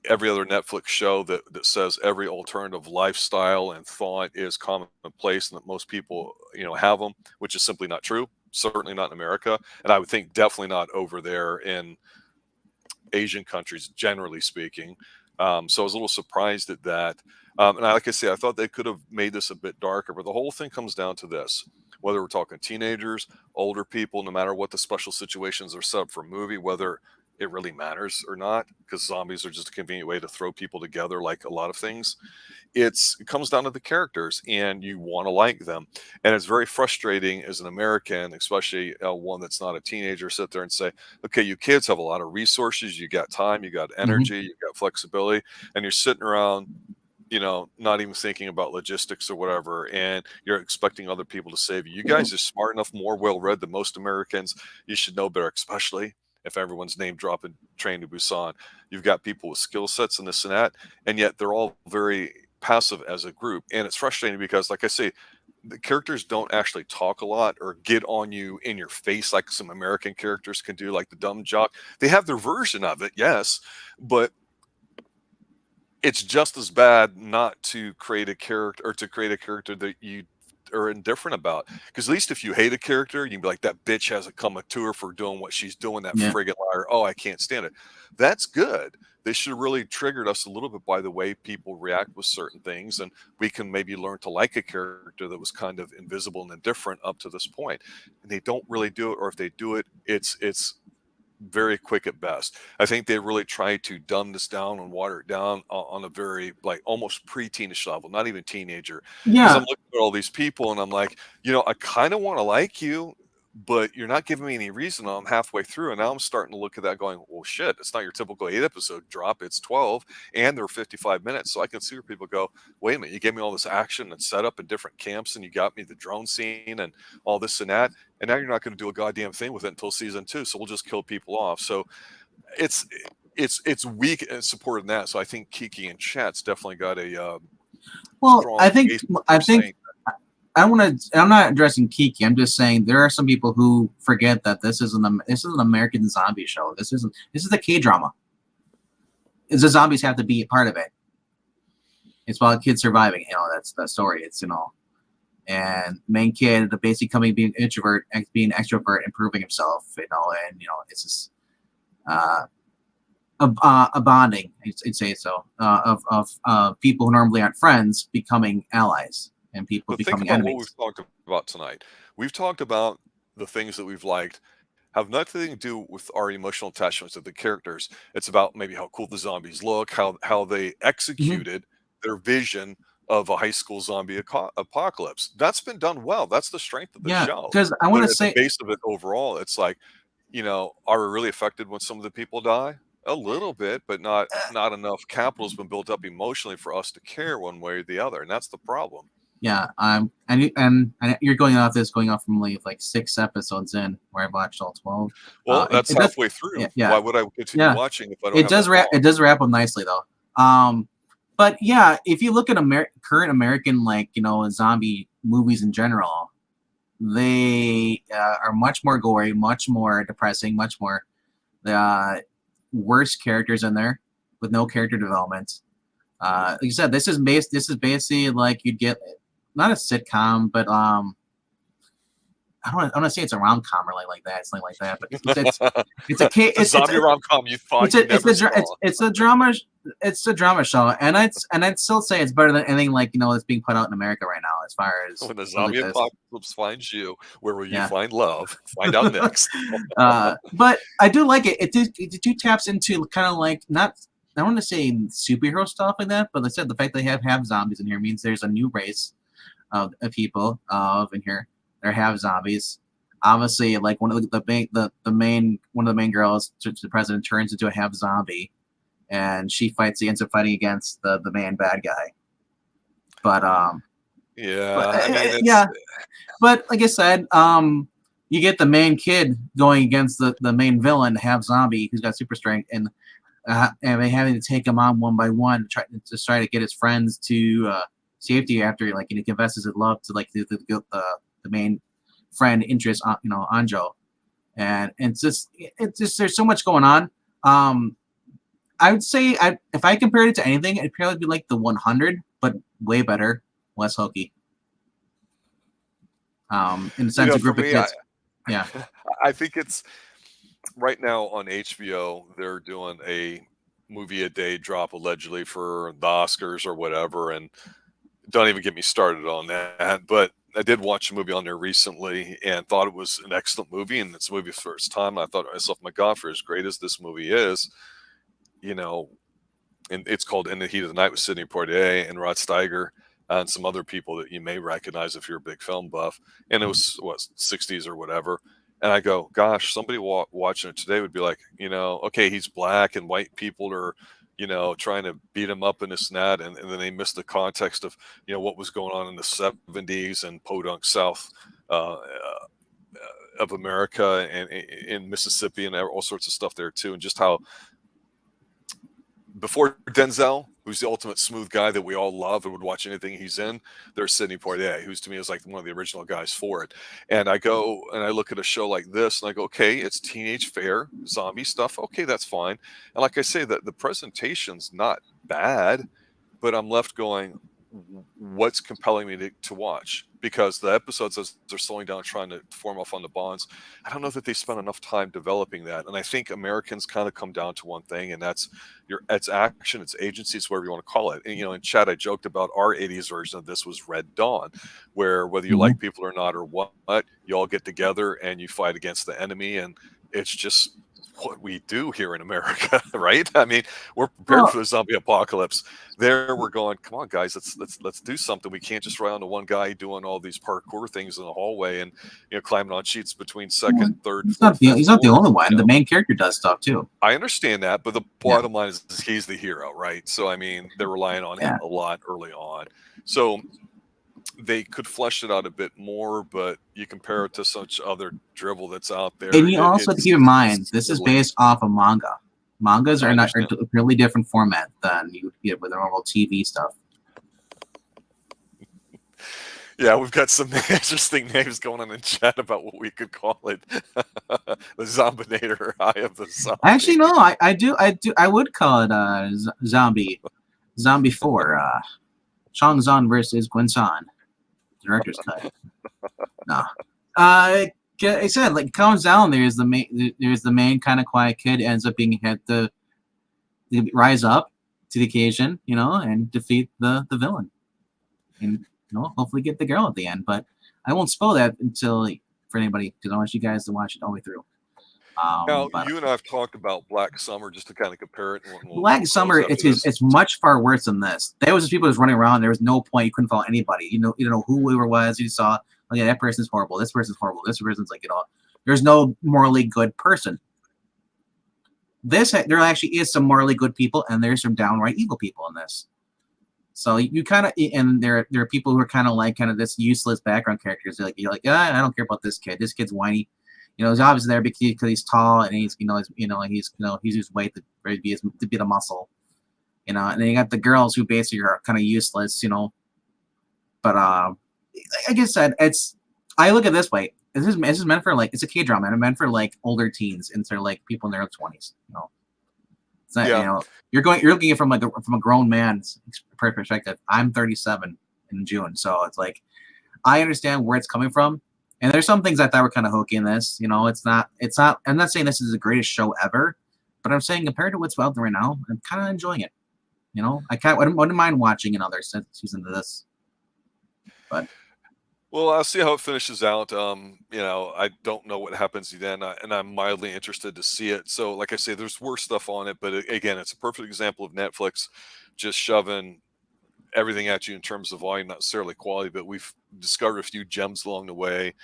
Speaker 1: every other Netflix show that says every alternative lifestyle and thought is commonplace and that most people have them, which is simply not true. Certainly not in America, and I would think definitely not over there in Asian countries, generally speaking. So I was a little surprised at that. And like I say, I thought they could have made this a bit darker, but the whole thing comes down to this. Whether we're talking teenagers, older people, no matter what the special situations are set up for a movie, whether it really matters or not, because zombies are just a convenient way to throw people together like a lot of things. It comes down to the characters and you want to like them. And it's very frustrating as an American, especially one that's not a teenager, sit there and say, okay, you kids have a lot of resources, you got time, you got
Speaker 2: Mhm.
Speaker 1: energy, you got flexibility, and you're sitting around not even thinking about logistics or whatever, and you're expecting other people to save you. You guys are smart enough, more well-read than most Americans. You should know better, especially if everyone's name dropping Train to Busan. You've got people with skill sets and this and that, and yet they're all very passive as a group. And it's frustrating because, like I say, the characters don't actually talk a lot or get on you in your face like some American characters can do, like the dumb jock. They have their version of it, yes, but it's just as bad not to create a character or to create a character that you are indifferent about. Because at least if you hate a character, you'd be like, that bitch hasn't come to her for doing what she's doing, that
Speaker 2: Yeah.
Speaker 1: friggin' liar. Oh, I can't stand it. That's good. They should have really triggered us a little bit by the way people react with certain things. And we can maybe learn to like a character that was kind of invisible and indifferent up to this point. And they don't really do it, or if they do it, it's very quick at best. I think they really tried to dumb this down and water it down on a very like almost pre-teenish level, not even teenager. Because I'm
Speaker 2: Yeah.
Speaker 1: looking at all these people and I'm like, I kind of want to like you, but you're not giving me any reason. I'm halfway through, and now I'm starting to look at that going, well, shit, it's not your typical 8 episode drop. It's 12, and they're 55 minutes. So I can see where people go, wait a minute, you gave me all this action and setup in different camps, and you got me the drone scene and all this and that, and now you're not going to do a goddamn thing with it until season 2. So we'll just kill people off. So it's it's weak in support in that. So I think Kiki and Chat's definitely got a
Speaker 2: Well,
Speaker 1: strong
Speaker 2: I think
Speaker 1: case
Speaker 2: I
Speaker 1: for
Speaker 2: think
Speaker 1: saying
Speaker 2: I want to. I'm not addressing Kiki. I'm just saying there are some people who forget that this is an American zombie show. This is a K drama. Is the zombies have to be a part of it? It's about kids surviving. That's the story. It's and main kid basically coming being introvert, being extrovert, improving himself. And it's just a bonding. I'd say so of people who normally aren't friends becoming allies and people
Speaker 1: but think
Speaker 2: becoming
Speaker 1: about what
Speaker 2: enemies.
Speaker 1: we've talked about tonight. We've talked about the things that we've liked have nothing to do with our emotional attachments to the characters. It's about maybe how cool the zombies look, how they
Speaker 2: Mhm.
Speaker 1: executed their vision of a high school zombie apocalypse. That's been done well. That's the strength of the
Speaker 2: Yeah,
Speaker 1: show.
Speaker 2: because I want
Speaker 1: But
Speaker 2: to
Speaker 1: at the
Speaker 2: say,
Speaker 1: base of it overall, it's like, are we really affected when some of the people die? A little bit, but not enough capital's been built up emotionally for us to care one way or the other, and that's the problem.
Speaker 2: yeah, and you're going off from like 6 episodes in where I've watched all 12.
Speaker 1: Well, that's
Speaker 2: It does,
Speaker 1: halfway
Speaker 2: yeah,
Speaker 1: through.
Speaker 2: yeah,
Speaker 1: Why would I continue
Speaker 2: yeah.
Speaker 1: watching if I don't have that
Speaker 2: It
Speaker 1: bond?
Speaker 2: does wrap up nicely though. But yeah, if you look at current American zombie movies in general, they are much more gory, much more depressing, much more uh, worse characters in there with no character development. Like you said, this is basically like you'd get not a sitcom, but I don't want to say it's a rom com or like that, something like that. But it's a
Speaker 1: The zombie rom-com you thought you never saw.
Speaker 2: it's a drama show, and I'd still say it's better than anything like that's being put out in America right now. as far as
Speaker 1: When the
Speaker 2: shows like
Speaker 1: zombie
Speaker 2: this.
Speaker 1: apocalypse finds you, where will you
Speaker 2: Yeah.
Speaker 1: find love? Find out next.
Speaker 2: But I do like it. It do taps into kind of like not. I don't want to say superhero stuff like that, but like I said, the fact they have zombies in here means there's a new race of people in here. They have zombies. Obviously, like one of the main one of the main girls, the president, turns into a half zombie, and she ends up fighting against the main bad guy. But
Speaker 1: Yeah, I mean,
Speaker 2: yeah. But like I said, you get the main kid going against the main villain, half zombie, who's got super strength, and they having to take him on one by one, try to get his friends to safety after like he confesses his love to like the main friend interest, Anjo, and it's just there's so much going on. I would say if I compared it to anything, it'd probably be like the 100, but way better, less hokey. In the sense of group of kids. Yeah.
Speaker 1: I think it's right now on HBO. They're doing a movie a day drop allegedly for the Oscars or whatever, and don't even get me started on that. But I did watch a movie on there recently and thought it was an excellent movie, and it's a movie for the first time. And I thought to myself, my God, for as great as this movie is, and it's called In the Heat of the Night with Sidney Poitier and Rod Steiger and some other people that you may recognize if you're a big film buff. And it was 60s or whatever. And I go, gosh, somebody watching it today would be like, okay, he's black and white people are, trying to beat him up in this and that. And then they miss the context of, what was going on in the 70s and podunk South of America and in Mississippi and all sorts of stuff there too. And just how before Denzel, who's the ultimate smooth guy that we all love and would watch anything he's in, there's Sidney Poitier, who's to me is like one of the original guys for it. And I go and I look at a show like this and I go, okay, it's teenage fare, zombie stuff. Okay, that's fine. And like I say, the presentation's not bad, but I'm left going, what's compelling me to watch? Because the episodes, as they're slowing down, trying to form off on the bonds, I don't know that they spent enough time developing that. And I think Americans kind of come down to one thing, and that's it's action, it's agency, it's whatever you want to call it. And, in chat, I joked about our 80s version of this was Red Dawn, where whether you like people or not or what, you all get together and you fight against the enemy. And it's just what we do here in America, right? I mean, we're prepared for the zombie apocalypse. There, we're going, come on, guys, let's do something. We can't just rely on the one guy doing all these parkour things in the hallway and climbing on sheets between second, third.
Speaker 2: He's not the only one. The main character does stuff too.
Speaker 1: I understand that, but the bottom line is he's the hero, right? So I mean, they're relying on him a lot early on. So they could flesh it out a bit more, but you compare it to such other drivel that's out there.
Speaker 2: And you also have to keep in mind, this is based off of manga. Mangas are a really different format than you get with normal TV stuff.
Speaker 1: Yeah, we've got some interesting names going on in chat about what we could call it. The Zombinator, Eye of the Zombie.
Speaker 2: Actually, no, I would call it Zombie 4. Chong Zon versus Gwen San. Director's cut. No. I said, like, comes down. There's the main kind of quiet kid ends up being had to rise up to the occasion, and defeat the villain, and hopefully get the girl at the end. But I won't spoil that until for anybody, because I want you guys to watch it all the way through.
Speaker 1: Now, you and I have talked about Black Summer just to kind of compare it.
Speaker 2: Black Summer, it's much far worse than this. There was just people just running around. There was no point. You couldn't follow anybody. You don't know who it was. You saw, oh yeah, that person's horrible. This person's horrible. This person's like, there's no morally good person. There actually is some morally good people, and there's some downright evil people in this. So you kind of, and there are people who are kind of this useless background characters. You're like, I don't care about this kid. This kid's whiny. He's obviously there because he's tall and he's his weight to be the muscle, and then you got the girls who basically are kind of useless, But like I said, I look at it this way. This is meant for it's a K-drama, and it's meant for older teens and for people in their 20s. It's not, you're looking at it from a grown man's perspective. I'm 37 in June, so it's like I understand where it's coming from. And there's some things I thought were kind of hokey in this. It's not. I'm not saying this is the greatest show ever, but I'm saying compared to what's out there right now, I'm kind of enjoying it. I wouldn't mind watching another season of this. But
Speaker 1: Well, I'll see how it finishes out. I don't know what happens then, and I'm mildly interested to see it. So, like I say, there's worse stuff on it, but again, it's a perfect example of Netflix just shoving everything at you in terms of volume, not necessarily quality, but we've discovered a few gems along the way.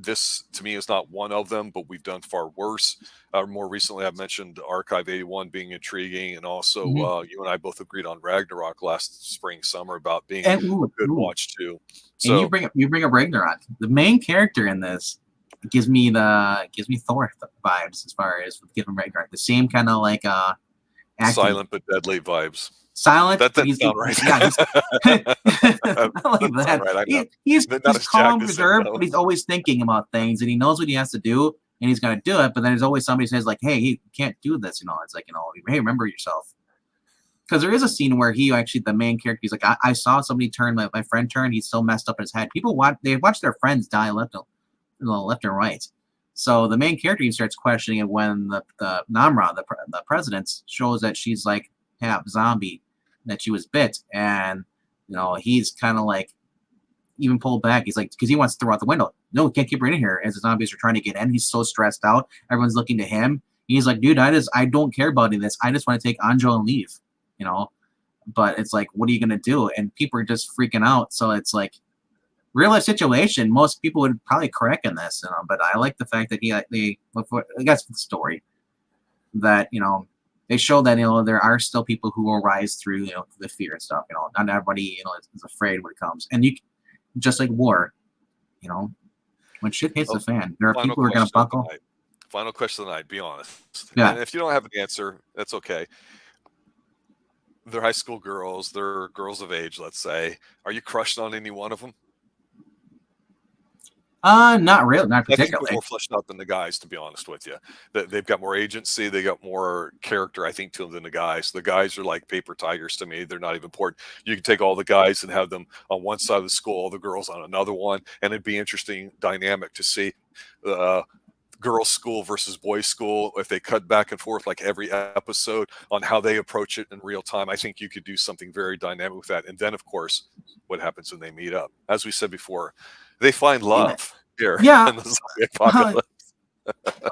Speaker 1: This to me is not one of them, but we've done far worse. More recently, I've mentioned Archive 81 being intriguing, and also
Speaker 2: mhm.
Speaker 1: you and I both agreed on Ragnarok last spring, summer about being
Speaker 2: And
Speaker 1: a good
Speaker 2: ooh.
Speaker 1: watch too.
Speaker 2: And you
Speaker 1: So
Speaker 2: bring up Ragnarok. The main character in this gives me Thor vibes as far as giving Ragnarok. The same kind of like acting,
Speaker 1: silent but deadly vibes.
Speaker 2: silent,
Speaker 1: That
Speaker 2: but
Speaker 1: doesn't sound right.
Speaker 2: yeah, he's
Speaker 1: That
Speaker 2: not like
Speaker 1: doesn't sound
Speaker 2: that.
Speaker 1: right. I know.
Speaker 2: He's
Speaker 1: But not as Jack
Speaker 2: calm,
Speaker 1: to say
Speaker 2: reserved,
Speaker 1: no.
Speaker 2: but he's always thinking about things, and he knows what he has to do, and he's gonna do it. But then there's always somebody who says like, "Hey, you can't do this." It's like, hey, remember yourself. Because there is a scene where he actually, the main character, he's like, I saw somebody turn, my friend turned, he's still messed up in his head. People watch their friends die left and right. So the main character he starts questioning it when the Namra, the president, shows that she's like half zombie, that she was bit, and he's kind of like even pulled back. He's like, because he wants to throw out the window. No, we can't keep her in here. As the zombies are trying to get in, he's so stressed out. Everyone's looking to him. He's like, dude, I don't care about any of this. I just want to take Anjo and leave. But it's like, what are you gonna do? And people are just freaking out. So it's like, real life situation. Most people would probably correct in this, but I like the fact that I guess the story that they show that there are still people who will rise through the fear and stuff. Not everybody is afraid when it comes, and you just like war. When shit hits the
Speaker 1: Oh,
Speaker 2: fan, there are
Speaker 1: final
Speaker 2: people who are gonna
Speaker 1: question of the
Speaker 2: buckle.
Speaker 1: night. Final question of the night. Be honest.
Speaker 2: Yeah.
Speaker 1: And if you don't have an answer, that's okay. They're high school girls. They're girls of age, let's say. Are you crushed on any one of them?
Speaker 2: Not really, not
Speaker 1: I think they're
Speaker 2: particularly.
Speaker 1: more fleshed out than the guys, to be honest with you. They've got more agency. They got more character, I think, to them than the guys. The guys are like paper tigers to me. They're not even important. You can take all the guys and have them on one side of the school, all the girls on another one, and it'd be interesting dynamic to see girls' school versus boys' school. If they cut back and forth like every episode on how they approach it in real time, I think you could do something very dynamic with that. And then, of course, what happens when they meet up? As we said before, they find
Speaker 2: Yeah.
Speaker 1: love here
Speaker 2: Yeah.
Speaker 1: in the zombie apocalypse.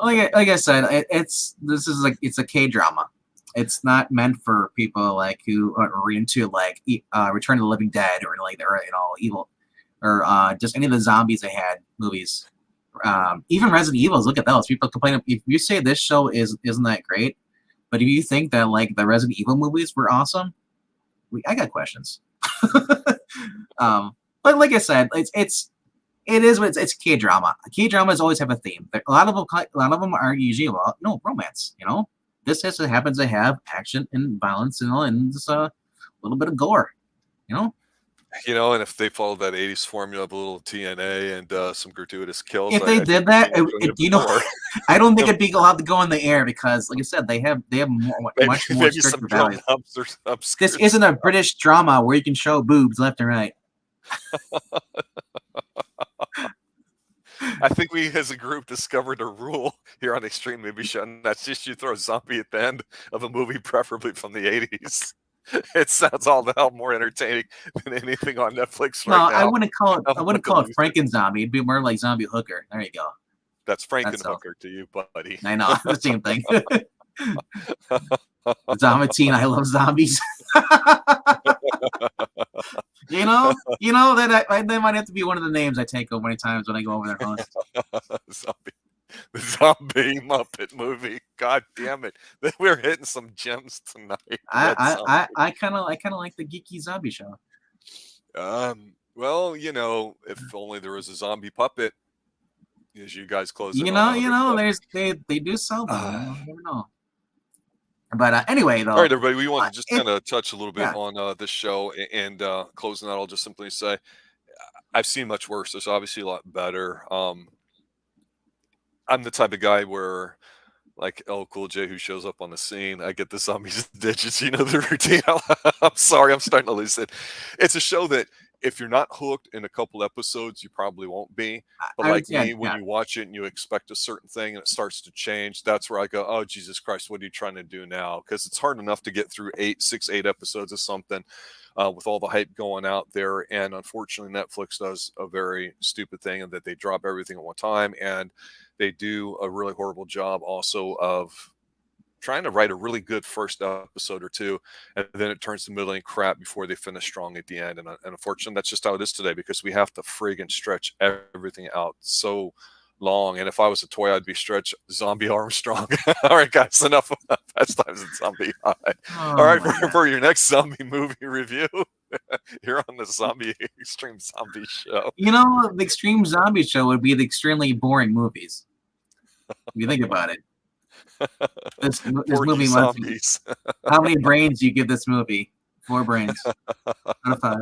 Speaker 2: Like I said, this is like, it's a K-drama. It's not meant for people like who are into like Return of the Living Dead or like evil or just any of the zombies they had movies. Even Resident Evils, look at those. People complain if you say this show isn't that great, but if you think that like the Resident Evil movies were awesome, I got questions. But like I said, it's K-drama. K-dramas always have a theme. A lot of them are usually about romance. This happens to have action and violence, and just a little bit of gore.
Speaker 1: And if they followed that 80s formula of a little TNA and some gratuitous kills,
Speaker 2: If they
Speaker 1: I
Speaker 2: did
Speaker 1: think
Speaker 2: that,
Speaker 1: we'd enjoy it more.
Speaker 2: I don't think it'd be allowed to go in the air because, like I said, they have much more
Speaker 1: Maybe some
Speaker 2: stricter values.
Speaker 1: drums or
Speaker 2: This isn't a British drama where you can show boobs left and right.
Speaker 1: I think we as a group discovered a rule here on Xtreme Movie Show, and that's just you throw a zombie at the end of a movie, preferably from the 80s. It sounds all the hell more entertaining than anything on Netflix right now.
Speaker 2: I wouldn't call it Frankenzombie. It'd be more like Zombie Hooker. There you go.
Speaker 1: That's Frankenhooker to you, buddy.
Speaker 2: I know, the same thing. Zombie, I love zombies. That might have to be one of the names I take over many times when I go over their house.
Speaker 1: The zombie Muppet movie. God damn it. We're hitting some gems tonight.
Speaker 2: I kind of like the geeky zombie show.
Speaker 1: Well, if only there was a zombie puppet, as you guys close in
Speaker 2: they do sell them. You never know. But anyway, though.
Speaker 1: All right, everybody, we want to just kind of touch a little bit on this show, and closing out, I'll just simply say I've seen much worse. There's obviously a lot better. I'm the type of guy where, like L Cool J, who shows up on the scene, I get the zombies digits, the routine. I'm sorry, I'm starting to lose it. It's a show that if you're not hooked in a couple episodes, you probably won't be. But like me, when you watch it and you expect a certain thing and it starts to change, that's where I go, oh, Jesus Christ, what are you trying to do now? Because it's hard enough to get through 8 episodes of something. with all the hype going out there. And unfortunately, Netflix does a very stupid thing in that they drop everything at one time, and they do a really horrible job also of trying to write a really good first episode or two, and then it turns to middling crap before they finish strong at the end. And unfortunately, that's just how it is today, because we have to friggin' stretch everything out so long. And if I was a toy, I'd be Stretch Zombie Armstrong. All right, guys, enough of Fast Times at Zombie High. All right, for your next zombie movie review, here on the Xtreme Zombie Show.
Speaker 2: You know, the Xtreme Zombie Show would be the extremely boring movies. If you think about it. This movie
Speaker 1: zombies.
Speaker 2: How many brains do you give this movie? 4 brains out of 5.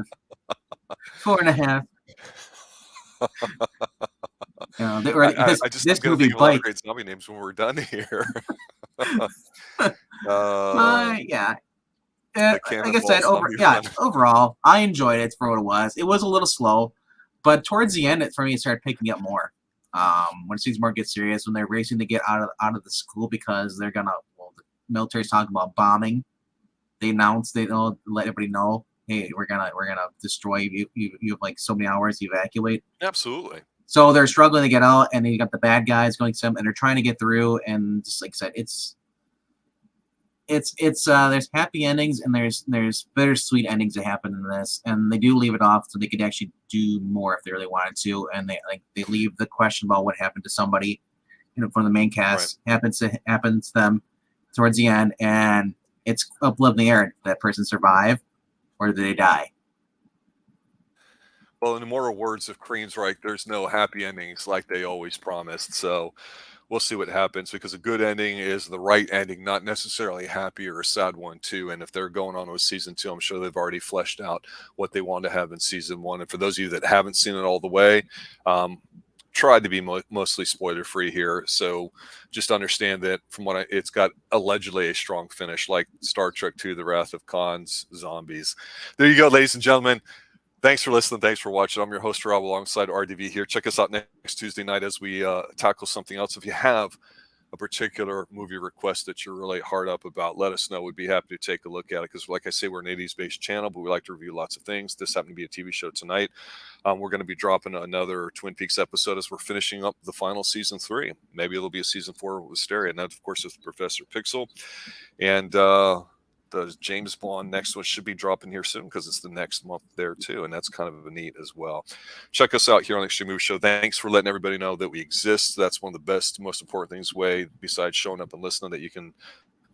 Speaker 2: 4.5.
Speaker 1: I just
Speaker 2: this
Speaker 1: I'm gonna
Speaker 2: movie
Speaker 1: think of a lot of
Speaker 2: bites.
Speaker 1: great zombie names when we're done here.
Speaker 2: Yeah.
Speaker 1: The
Speaker 2: Like I said, overall, I enjoyed it for what it was. It was a little slow, but towards the end, for me, it started picking up more. When things more get serious, when they're racing to get out of the school because they're gonna, the military's talking about bombing. They announced, they let everybody know, hey, we're gonna destroy you. You have like so many hours to evacuate.
Speaker 1: Absolutely.
Speaker 2: So they're struggling to get out, and then you got the bad guys going some, and they're trying to get through. And just like I said, there's happy endings and there's bittersweet endings that happen in this, and they do leave it off so they could actually do more if they really wanted to, and they leave the question about what happened to somebody, from the main cast, happens to them towards the end, and it's up in the air. Did that person survive, or did they die?
Speaker 1: Well, in the moral words of Queensryche, there's no happy endings like they always promised. So we'll see what happens, because a good ending is the right ending, not necessarily a happy or a sad one too. And if they're going on with season 2, I'm sure they've already fleshed out what they want to have in season 1. And for those of you that haven't seen it all the way, tried to be mostly spoiler free here. So just understand that from what it's got allegedly a strong finish, like Star Trek II, The Wrath of Khan's zombies. There you go, ladies and gentlemen. Thanks for listening. Thanks for watching. I'm your host, Rob, alongside RDV here. Check us out next Tuesday night as we tackle something else. If you have a particular movie request that you're really hard up about, let us know. We'd be happy to take a look at it, because like I say, we're an 80s-based channel, but we like to review lots of things. This happened to be a TV show tonight. We're going to be dropping another Twin Peaks episode as we're finishing up the final season 3. Maybe it'll be a season 4 with Wisteria, and that, of course, is Professor Pixel. And the James Bond next one should be dropping here soon, because it's the next month there too, and that's kind of neat as well. Check us out here on the Xtreme Movie Show. Thanks for letting everybody know that we exist. That's one of the best, most important things besides showing up and listening, that you can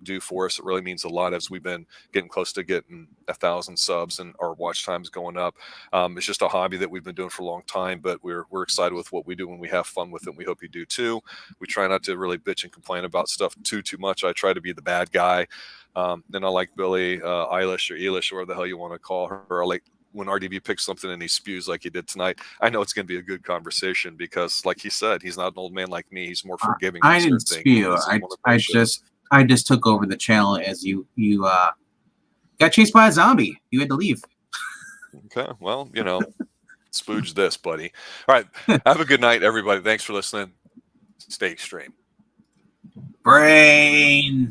Speaker 1: do for us. It really means a lot, as we've been getting close to getting 1,000 subs and our watch time's going up. It's just a hobby that we've been doing for a long time, but we're excited with what we do, and we have fun with it, and we hope you do too. We try not to really bitch and complain about stuff too much. I try to be the bad guy. Then I like Billie Eilish or Eilish, or whatever the hell you want to call her. I like when RDV picks something and he spews like he did tonight. I know it's going to be a good conversation, because like he said, he's not an old man like me. He's more forgiving.
Speaker 2: I didn't spew. I just took over the channel as you got chased by a zombie. You had to leave.
Speaker 1: Okay, well, spooge this, buddy. All right, have a good night, everybody. Thanks for listening. Stay extreme.
Speaker 2: Brain.